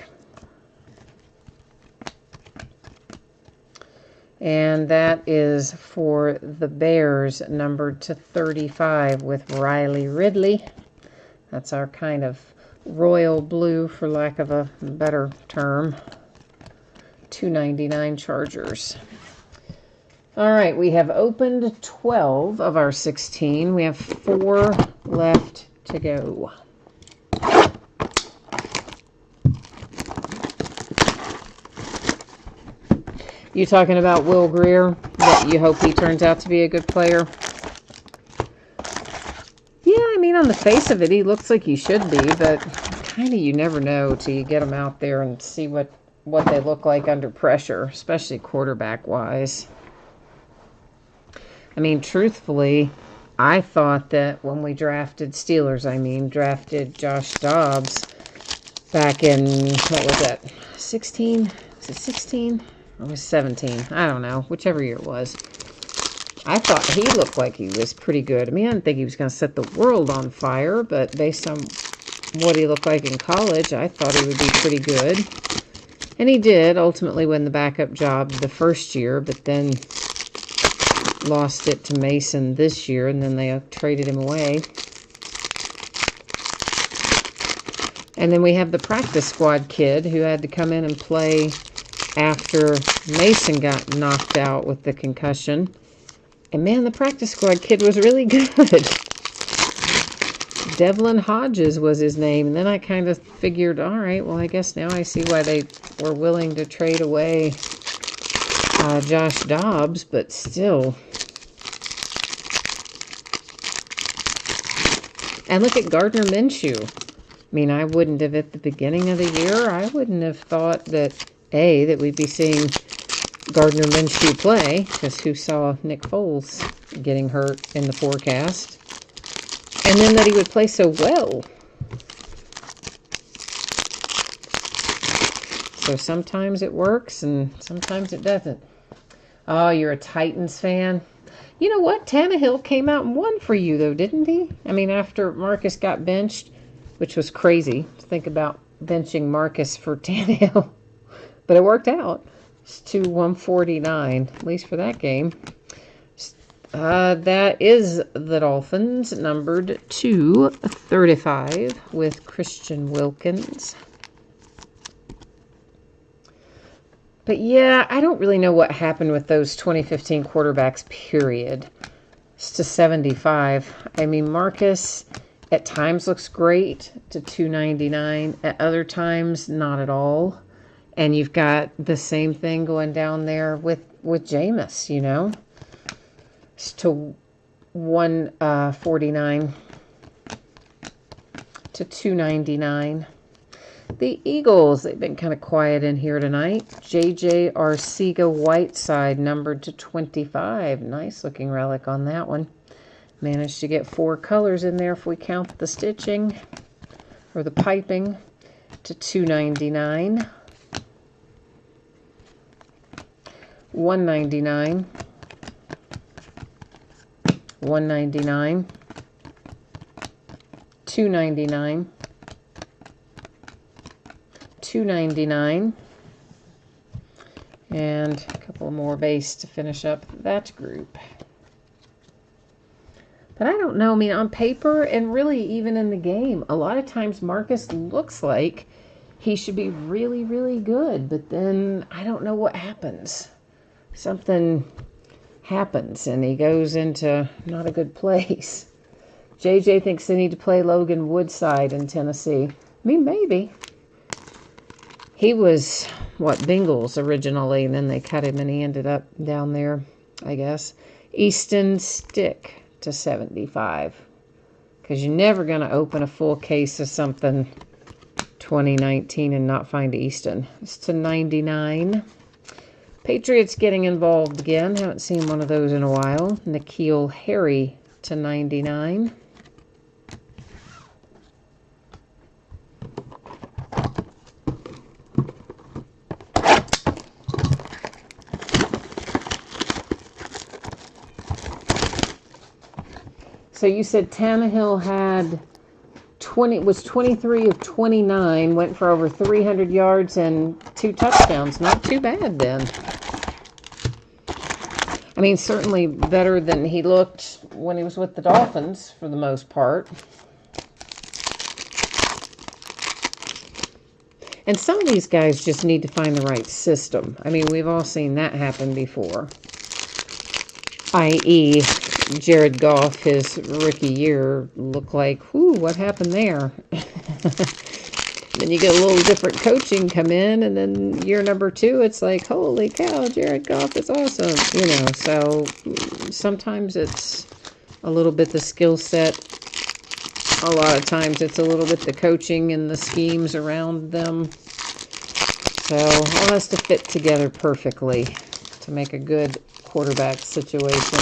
And that is for the Bears, numbered to 35 with Riley Ridley. That's our kind of royal blue, for lack of a better term. 299 Chargers. All right, we have opened 12 of our 16. We have 4 left to go. You talking about Will Grier, that you hope he turns out to be a good player? Yeah, I mean, on the face of it, he looks like he should be, but kind of you never know till you get them out there and see what they look like under pressure, especially quarterback-wise. I mean, truthfully, I thought that when we drafted Josh Dobbs back in, what was that, 16? Was it 16? Or was 17? I don't know. Whichever year it was. I thought he looked like he was pretty good. I mean, I didn't think he was going to set the world on fire, but based on what he looked like in college, I thought he would be pretty good. And he did ultimately win the backup job the first year, but then lost it to Mason this year, and then they traded him away. And then we have the practice squad kid who had to come in and play after Mason got knocked out with the concussion. And man, the practice squad kid was really good. Devlin Hodges was his name. And then I kind of figured, all right, well, I guess now I see why they were willing to trade away Josh Dobbs, but still. And look at Gardner Minshew. I mean, I wouldn't have at the beginning of the year, I wouldn't have thought that, that we'd be seeing Gardner Minshew play, because who saw Nick Foles getting hurt in the forecast? And then that he would play so well. So sometimes it works and sometimes it doesn't. Oh, you're a Titans fan? You know what? Tannehill came out and won for you, though, didn't he? I mean, after Marcus got benched, which was crazy to think about benching Marcus for Tannehill. But it worked out. It's to 149, at least for that game. That is the Dolphins, numbered 235 with Christian Wilkins. But yeah, I don't really know what happened with those 2015 quarterbacks, period. It's to 75. I mean, Marcus at times looks great to 299. At other times, not at all. And you've got the same thing going down there with Jameis, you know. It's to 149 to 299. The Eagles, they've been kind of quiet in here tonight. J.J. Arcega-Whiteside, numbered to 25. Nice looking relic on that one. Managed to get 4 colors in there if we count the stitching or the piping, to 299. 199. 199. 299. 299, and a couple more base to finish up that group. But I don't know, I mean, on paper and really even in the game, a lot of times Marcus looks like he should be really, really good, but then I don't know what happens. Something happens and he goes into not a good place. JJ thinks they need to play Logan Woodside in Tennessee. I mean, maybe. He was, Bengals originally, and then they cut him and he ended up down there, I guess. Easton Stick to 75. Because you're never going to open a full case of something 2019 and not find Easton. It's to 99. Patriots getting involved again. Haven't seen one of those in a while. N'Keal Harry to 99. So you said Tannehill had 23 of 29, went for over 300 yards and 2 touchdowns. Not too bad then. I mean, certainly better than he looked when he was with the Dolphins for the most part. And some of these guys just need to find the right system. I mean, we've all seen that happen before. I.e., Jared Goff, his rookie year, looked like, whoo, what happened there? Then you get a little different coaching come in, and then year number 2, it's like, holy cow, Jared Goff is awesome. You know, so sometimes it's a little bit the skill set. A lot of times it's a little bit the coaching and the schemes around them. So all has to fit together perfectly to make a good quarterback situation.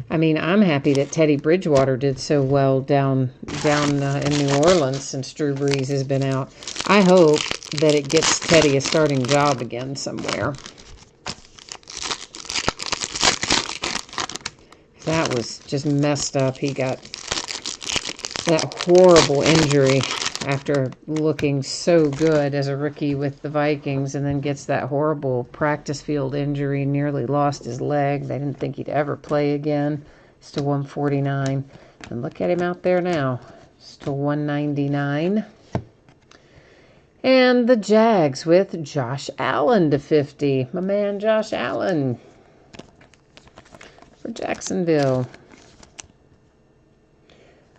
I mean, I'm happy that Teddy Bridgewater did so well down in New Orleans since Drew Brees has been out. I hope that it gets Teddy a starting job again somewhere. That was just messed up. He got that horrible injury after looking so good as a rookie with the Vikings, and then gets that horrible practice field injury, nearly lost his leg. They didn't think he'd ever play again. It's to 149. And look at him out there now. It's to 199. And the Jags with Josh Allen to 50. My man Josh Allen for Jacksonville.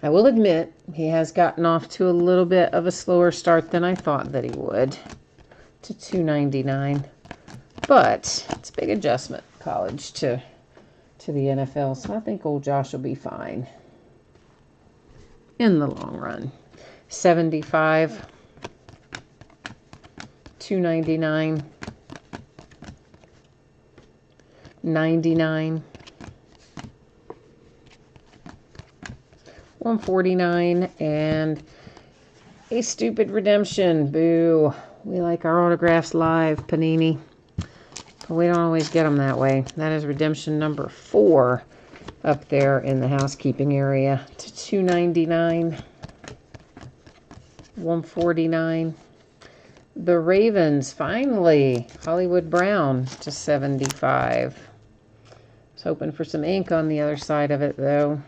I will admit, he has gotten off to a little bit of a slower start than I thought that he would, to $2.99. But it's a big adjustment, college to the NFL, so I think old Josh will be fine in the long run. 75, $2.99, 99, 149, and a stupid redemption. Boo. We like our autographs live, Panini. But we don't always get them that way. That is redemption number 4 up there in the housekeeping area to $2.99, 149. The Ravens, finally, Hollywood Brown to 75. I was hoping for some ink on the other side of it, though.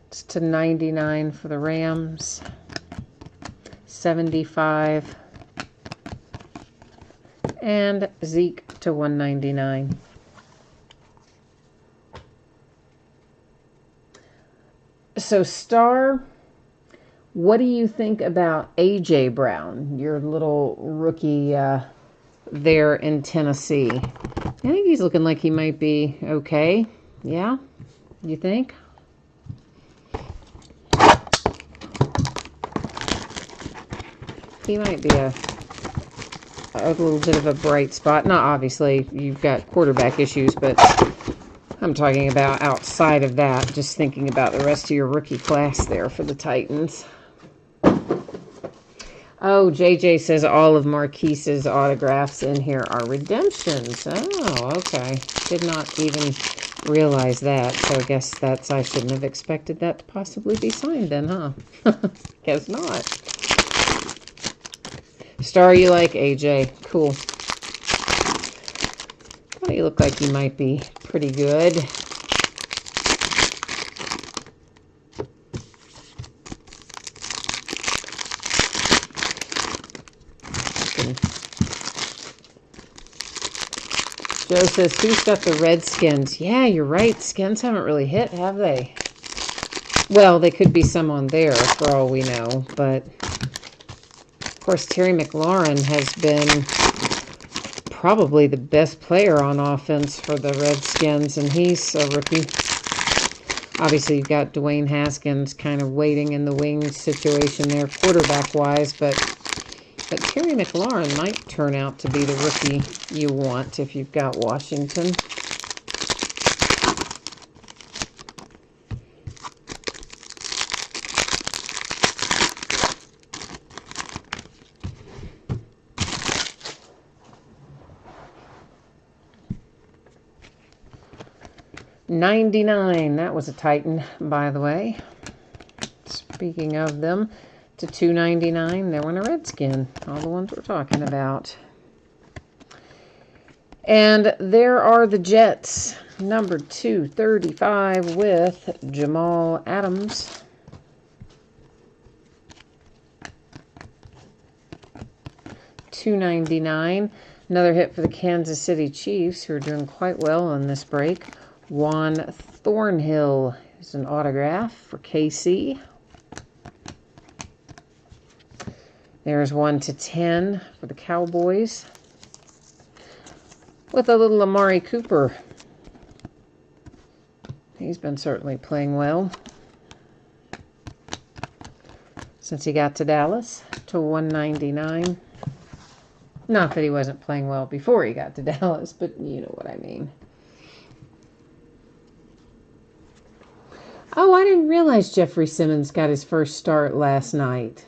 It's to 99 for the Rams. 75. And Zeke to 199. So, Star, what do you think about A.J. Brown, your little rookie there in Tennessee? I think he's looking like he might be okay. Yeah? You think? He might be a little bit of a bright spot. Not obviously, you've got quarterback issues, but I'm talking about outside of that, just thinking about the rest of your rookie class there for the Titans. Oh, JJ says all of Marquise's autographs in here are redemptions. Oh, okay. Did not even realize that, so I guess I shouldn't have expected that to possibly be signed then, huh? Guess not. Star, you like AJ. Cool. Thought you look like you might be pretty good. Joe says, who's got the Redskins? Yeah, you're right. Skins haven't really hit, have they? Well, they could be some on there for all we know, but of course, Terry McLaurin has been probably the best player on offense for the Redskins, and he's a rookie. Obviously, you've got Dwayne Haskins kind of waiting in the wings situation there, quarterback-wise, but Terry McLaurin might turn out to be the rookie you want if you've got Washington. $99. That was a Titan, by the way. Speaking of them, to $2.99. They were in a Redskin. All the ones we're talking about. And there are the Jets, number 235 with Jamal Adams. $2.99. Another hit for the Kansas City Chiefs, who are doing quite well in this break. Juan Thornhill is an autograph for KC. There's 1/10 for the Cowboys. With a little Amari Cooper. He's been certainly playing well since he got to Dallas, to $199. Not that he wasn't playing well before he got to Dallas, but you know what I mean. Oh, I didn't realize Jeffrey Simmons got his first start last night.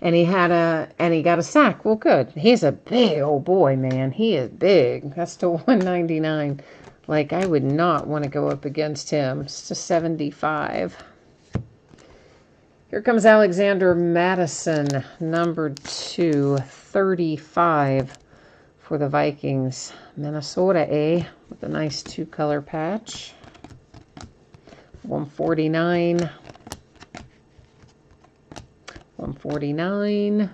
And he got a sack. Well, good. He's a big old boy, man. He is big. That's to $199. Like, I would not want to go up against him. It's to $75. Here comes Alexander Madison, number 235 for the Vikings. Minnesota, with a nice 2-color patch. 149. 149.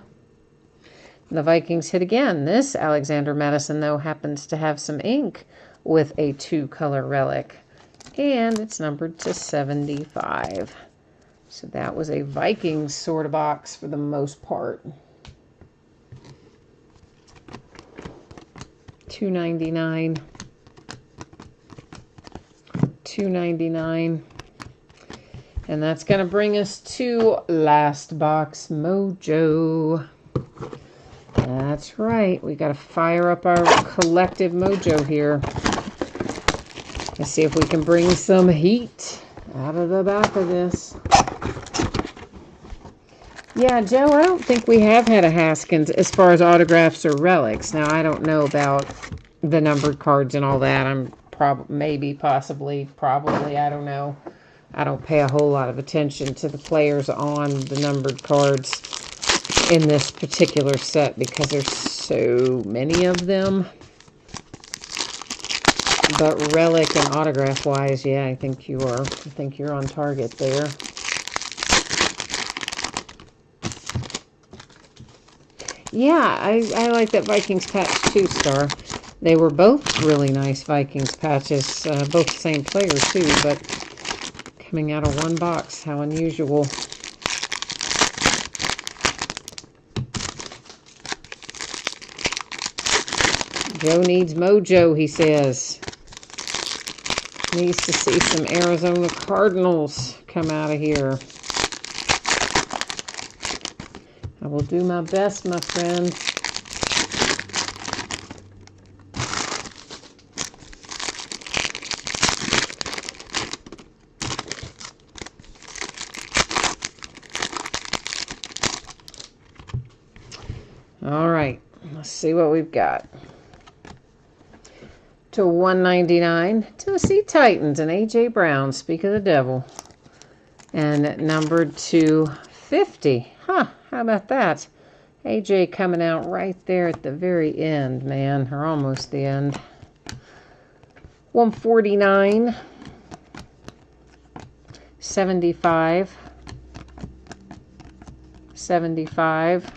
The Vikings hit again. This Alexander Madison, though, happens to have some ink with a 2-color relic. And it's numbered to 75. So that was a Vikings sort of box for the most part. $2.99. $2.99. And that's going to bring us to Last Box Mojo. That's right. We got to fire up our collective mojo here. Let's see if we can bring some heat out of the back of this. Yeah, Joe, I don't think we have had a Haskins as far as autographs or relics. Now, I don't know about the numbered cards and all that. I'm probably, I don't know. I don't pay a whole lot of attention to the players on the numbered cards in this particular set because there's so many of them. But relic and autograph wise, yeah, I think you are. I think you're on target there. Yeah, I like that Vikings patch too, Star. They were both really nice Vikings patches, both the same player too, but coming out of one box, how unusual. Joe needs mojo, he says. Needs to see some Arizona Cardinals come out of here. I will do my best, my friends. All right, let's see what we've got. To 199, Tennessee Titans and A.J. Brown, speak of the devil. And numbered to 50. Huh, how about that? A.J. coming out right there at the very end, man, or almost the end. 149. 75. 75.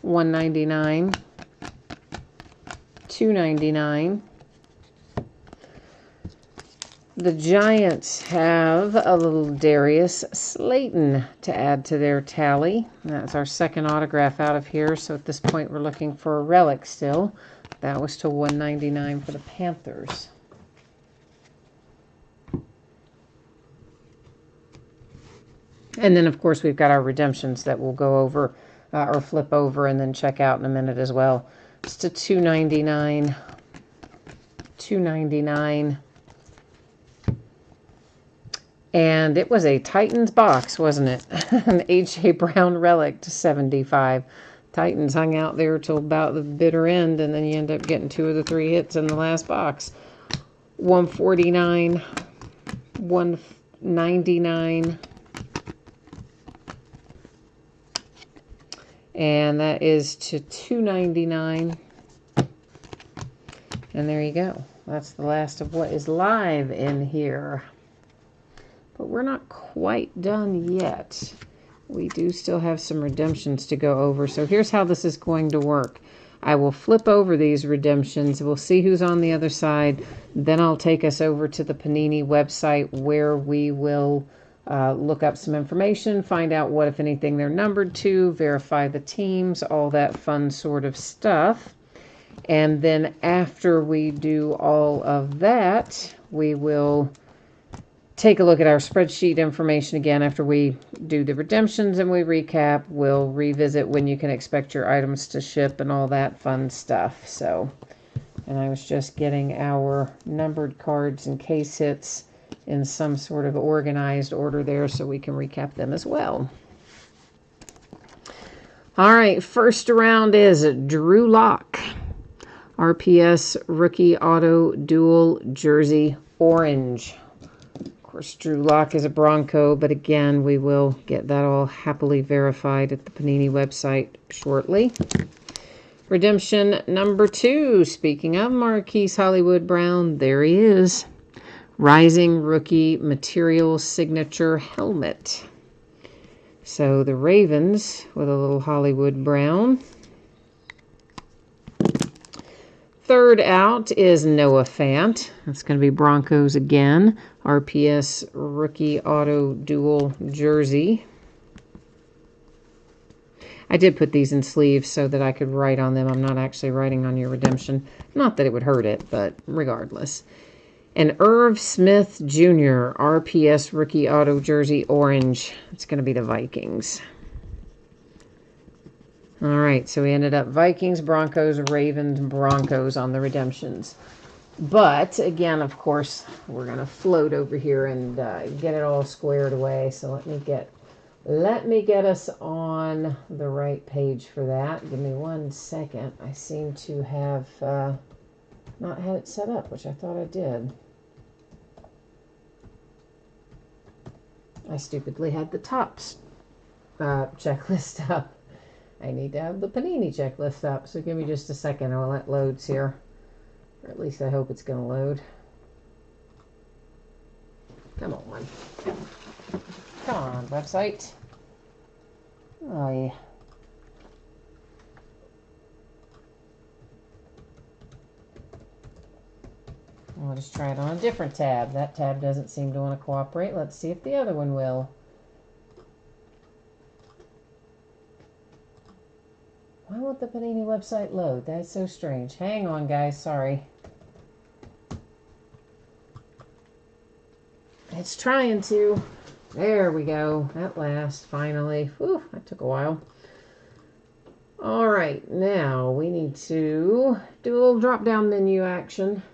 199. 299. The Giants have a little Darius Slayton to add to their tally. That's our second autograph out of here. So at this point, we're looking for a relic still. That was to 199 for the Panthers. And then, of course, we've got our redemptions that we'll go over or flip over and then check out in a minute as well. It's to 299. 299. And it was a Titans box, wasn't it? An A.J. Brown relic to 75. Titans hung out there till about the bitter end, and then you end up getting 2 of the 3 hits in the last box. 149. 199. And that is to 299. And there you go. That's the last of what is live in here. But we're not quite done yet. We do still have some redemptions to go over. So here's how this is going to work. I will flip over these redemptions. We'll see who's on the other side. Then I'll take us over to the Panini website where we will look up some information, find out what, if anything, they're numbered to, verify the teams, all that fun sort of stuff. And then after we do all of that, we will take a look at our spreadsheet information again after we do the redemptions and we recap. We'll revisit when you can expect your items to ship and all that fun stuff. So, and I was just getting our numbered cards and case hits in some sort of organized order there so we can recap them as well. All right, first round is Drew Lock. RPS Rookie Auto Dual Jersey Orange. Of course, Drew Lock is a Bronco, but again, we will get that all happily verified at the Panini website shortly. Redemption number 2. Speaking of Marquise Hollywood Brown, there he is. Rising Rookie Material Signature Helmet. So the Ravens with a little Hollywood Brown. Third out is Noah Fant. That's going to be Broncos again. RPS Rookie Auto Dual Jersey. I did put these in sleeves so that I could write on them. I'm not actually writing on your redemption. Not that it would hurt it, but regardless. And Irv Smith Jr., RPS Rookie Auto Jersey Orange. It's going to be the Vikings. All right, so we ended up Vikings, Broncos, Ravens, Broncos on the redemptions. But, again, of course, we're going to float over here and get it all squared away. So let me get us on the right page for that. Give me 1 second. I seem to have not had it set up, which I thought I did. I stupidly had the tops checklist up. I need to have the panini checklist up, so give me just a second while it loads here. Or at least I hope it's going to load. Come on. Come on, website. Oh, yeah. I'll just try it on a different tab. That tab doesn't seem to want to cooperate. Let's see if the other one will. Why won't the Panini website load? That's so strange. Hang on, guys. Sorry. It's trying to. There we go. At last, finally. Whew, that took a while. All right, now we need to do a little drop-down menu action.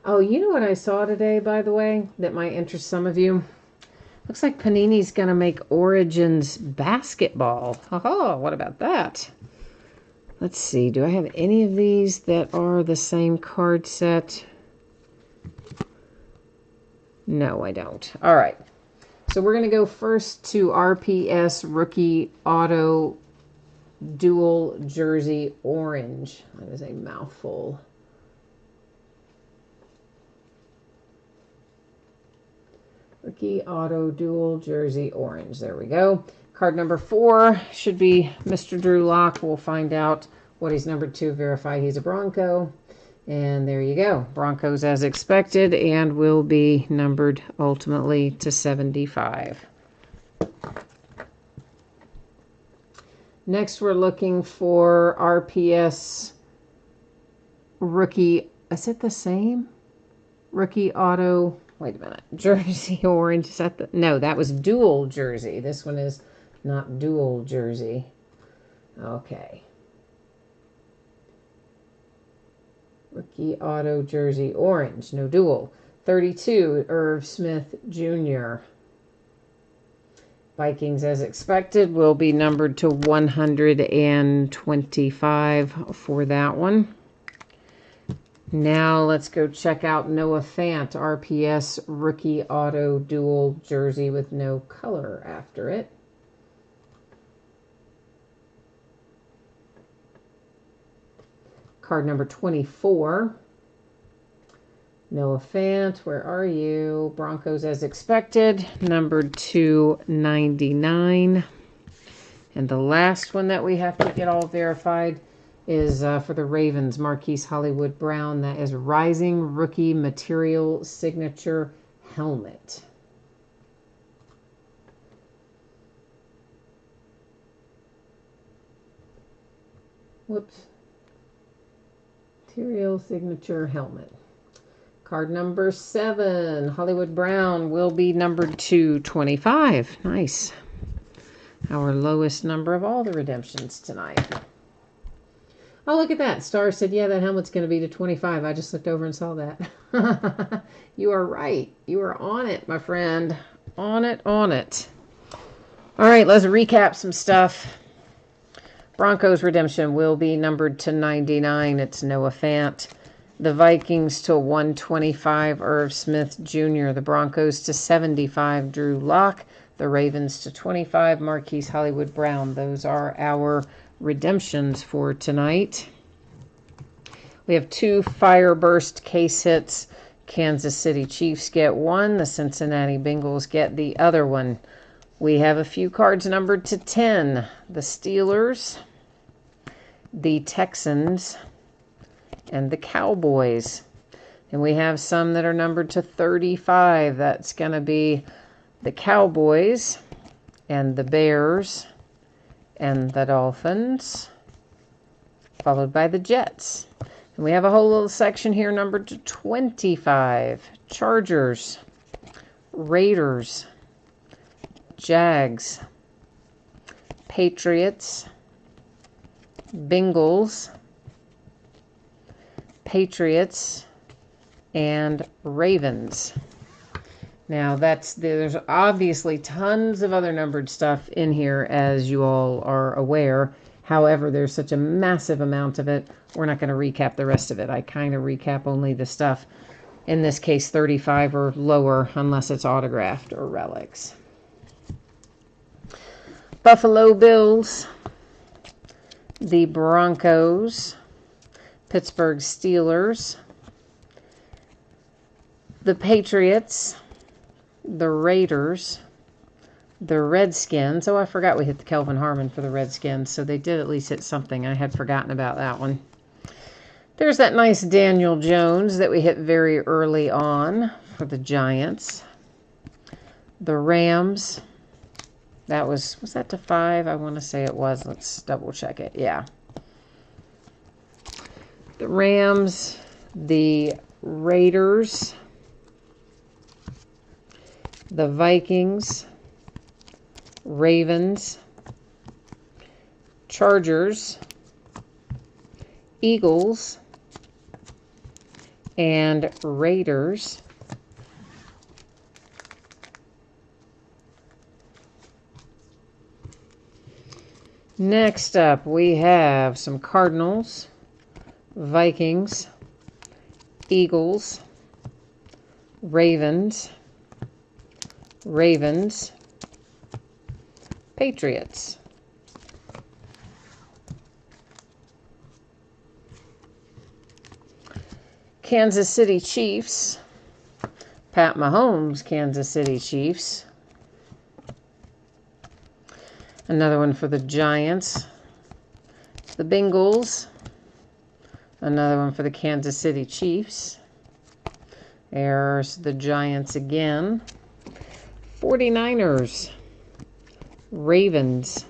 Oh, you know what I saw today, by the way, that might interest some of you? Looks like Panini's going to make Origins basketball. Haha, what about that? Let's see, do I have any of these that are the same card set? No, I don't. All right, so we're going to go first to RPS Rookie Auto Dual Jersey Orange. That is a mouthful. Rookie Auto Dual Jersey Orange. There we go. Card number 4 should be Mr. Drew Lock. We'll find out what he's numbered to, verify he's a Bronco. And there you go. Broncos as expected, and will be numbered ultimately to 75. Next, we're looking for RPS Rookie. Is it the same? Rookie Auto. Wait a minute. Jersey Orange. Is that the, no, that was Dual Jersey. This one is not Dual Jersey. Okay. Rookie Auto Jersey Orange. No dual. 32, Irv Smith Jr. Vikings, as expected, will be numbered to 125 for that one. Now let's go check out Noah Fant, RPS Rookie Auto Dual Jersey with no color after it. Card number 24. Noah Fant, where are you? Broncos as expected, numbered to 99. And the last one that we have to get all verified is for the Ravens, Marquise Hollywood Brown. That is Rising Rookie Material Signature Helmet. Whoops. Material Signature Helmet. Card number 7, Hollywood Brown, will be numbered to 25. Nice. Our lowest number of all the redemptions tonight. Oh, look at that. Star said, yeah, that helmet's going to be to 25. I just looked over and saw that. You are right. You are on it, my friend. On it, on it. All right, let's recap some stuff. Broncos redemption will be numbered to 99. It's Noah Fant. The Vikings to 125, Irv Smith Jr. The Broncos to 75, Drew Lock. The Ravens to 25, Marquise Hollywood Brown. Those are our redemptions for tonight. We have 2 Fireburst case hits. Kansas City Chiefs get one. The Cincinnati Bengals get the other one. We have a few cards numbered to 10. The Steelers, the Texans, and the Cowboys. And we have some that are numbered to 35. That's going to be the Cowboys and the Bears and the Dolphins, followed by the Jets. And we have a whole little section here numbered to 25. Chargers, Raiders, Jags, Patriots, Bengals, Patriots, and Ravens. Now there's obviously tons of other numbered stuff in here, as you all are aware. However, there's such a massive amount of it, we're not going to recap the rest of it. I kind of recap only the stuff, in this case 35 or lower, unless it's autographed or relics. Buffalo Bills, the Broncos, Pittsburgh Steelers, the Patriots, the Raiders, the Redskins. Oh, I forgot we hit the Kelvin Harmon for the Redskins, so they did at least hit something. I had forgotten about that one. There's that nice Daniel Jones that we hit very early on for the Giants. The Rams. That was that to 5? I want to say it was. Let's double check it. Yeah. The Rams, the Raiders, the Vikings, Ravens, Chargers, Eagles, and Raiders. Next up, we have some Cardinals, Vikings, Eagles, Ravens, Patriots. Kansas City Chiefs, Pat Mahomes, Kansas City Chiefs. Another one for the Giants, the Bengals. Another one for the Kansas City Chiefs. There's the Giants again. 49ers, Ravens,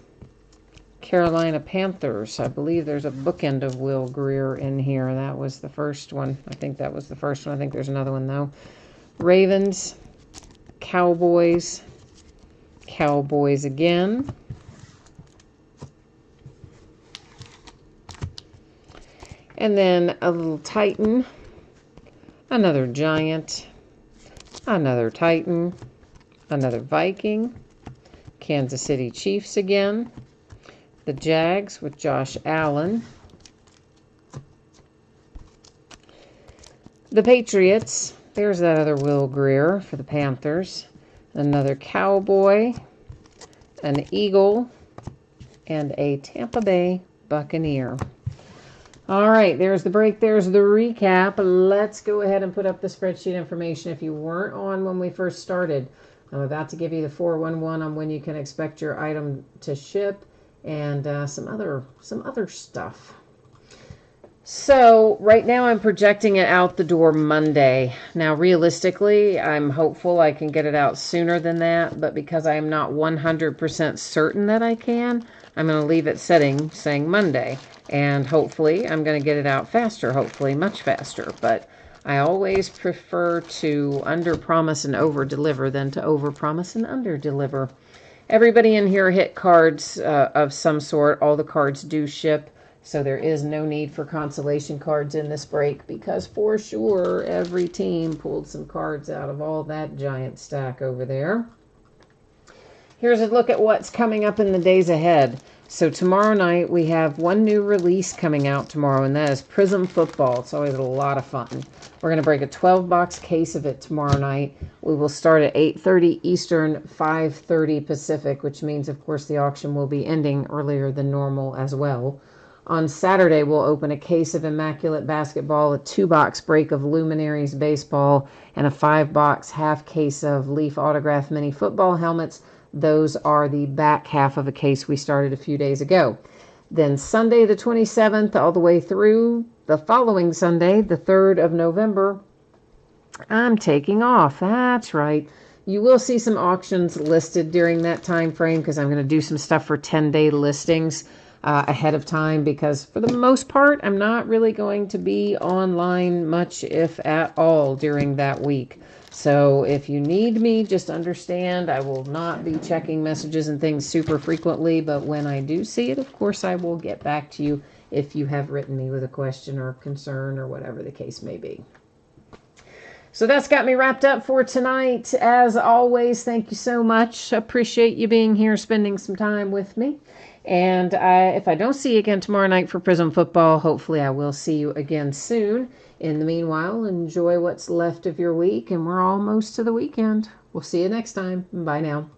Carolina Panthers. I believe there's a bookend of Will Greer in here. That was the first one. I think that was the first one. I think there's another one, though. Ravens, Cowboys, Cowboys again. And then a little Titan, another Giant, another Titan, another Viking, Kansas City Chiefs again, the Jags with Josh Allen, the Patriots, there's that other Will Greer for the Panthers, another Cowboy, an Eagle, and a Tampa Bay Buccaneer. All right, there's the break. There's the recap. Let's go ahead and put up the spreadsheet information. If you weren't on when we first started, I'm about to give you the 411 on when you can expect your item to ship and some other stuff. So right now I'm projecting it out the door Monday. Now, realistically, I'm hopeful I can get it out sooner than that, but because I am not 100% certain that I can, I'm going to leave it saying Monday. And hopefully I'm going to get it out faster, hopefully much faster. But I always prefer to under-promise and over-deliver than to over-promise and under-deliver. Everybody in here hit cards of some sort. All the cards do ship, so there is no need for consolation cards in this break because for sure every team pulled some cards out of all that giant stack over there. Here's a look at what's coming up in the days ahead. So tomorrow night we have one new release coming out tomorrow, and that is Prism Football. It's always a lot of fun. We're going to break a 12-box case of it tomorrow night. We will start at 8:30 Eastern, 5:30 Pacific, which means, of course, the auction will be ending earlier than normal as well. On Saturday, we'll open a case of Immaculate Basketball, a 2-box break of Luminaries Baseball, and a 5-box half case of Leaf Autograph Mini Football helmets. Those are the back half of a case we started a few days ago. Then Sunday the 27th all the way through the following Sunday, the 3rd of November, I'm taking off. That's right. You will see some auctions listed during that time frame because I'm going to do some stuff for 10-day listings ahead of time, because for the most part, I'm not really going to be online much, if at all, during that week. So if you need me, just understand I will not be checking messages and things super frequently, but when I do see it, of course, I will get back to you if you have written me with a question or concern or whatever the case may be. So that's got me wrapped up for tonight. As always, thank you so much. Appreciate you being here, spending some time with me. And if I don't see you again tomorrow night for Prism Football, hopefully I will see you again soon. In the meanwhile, enjoy what's left of your week, and we're almost to the weekend. We'll see you next time. Bye now.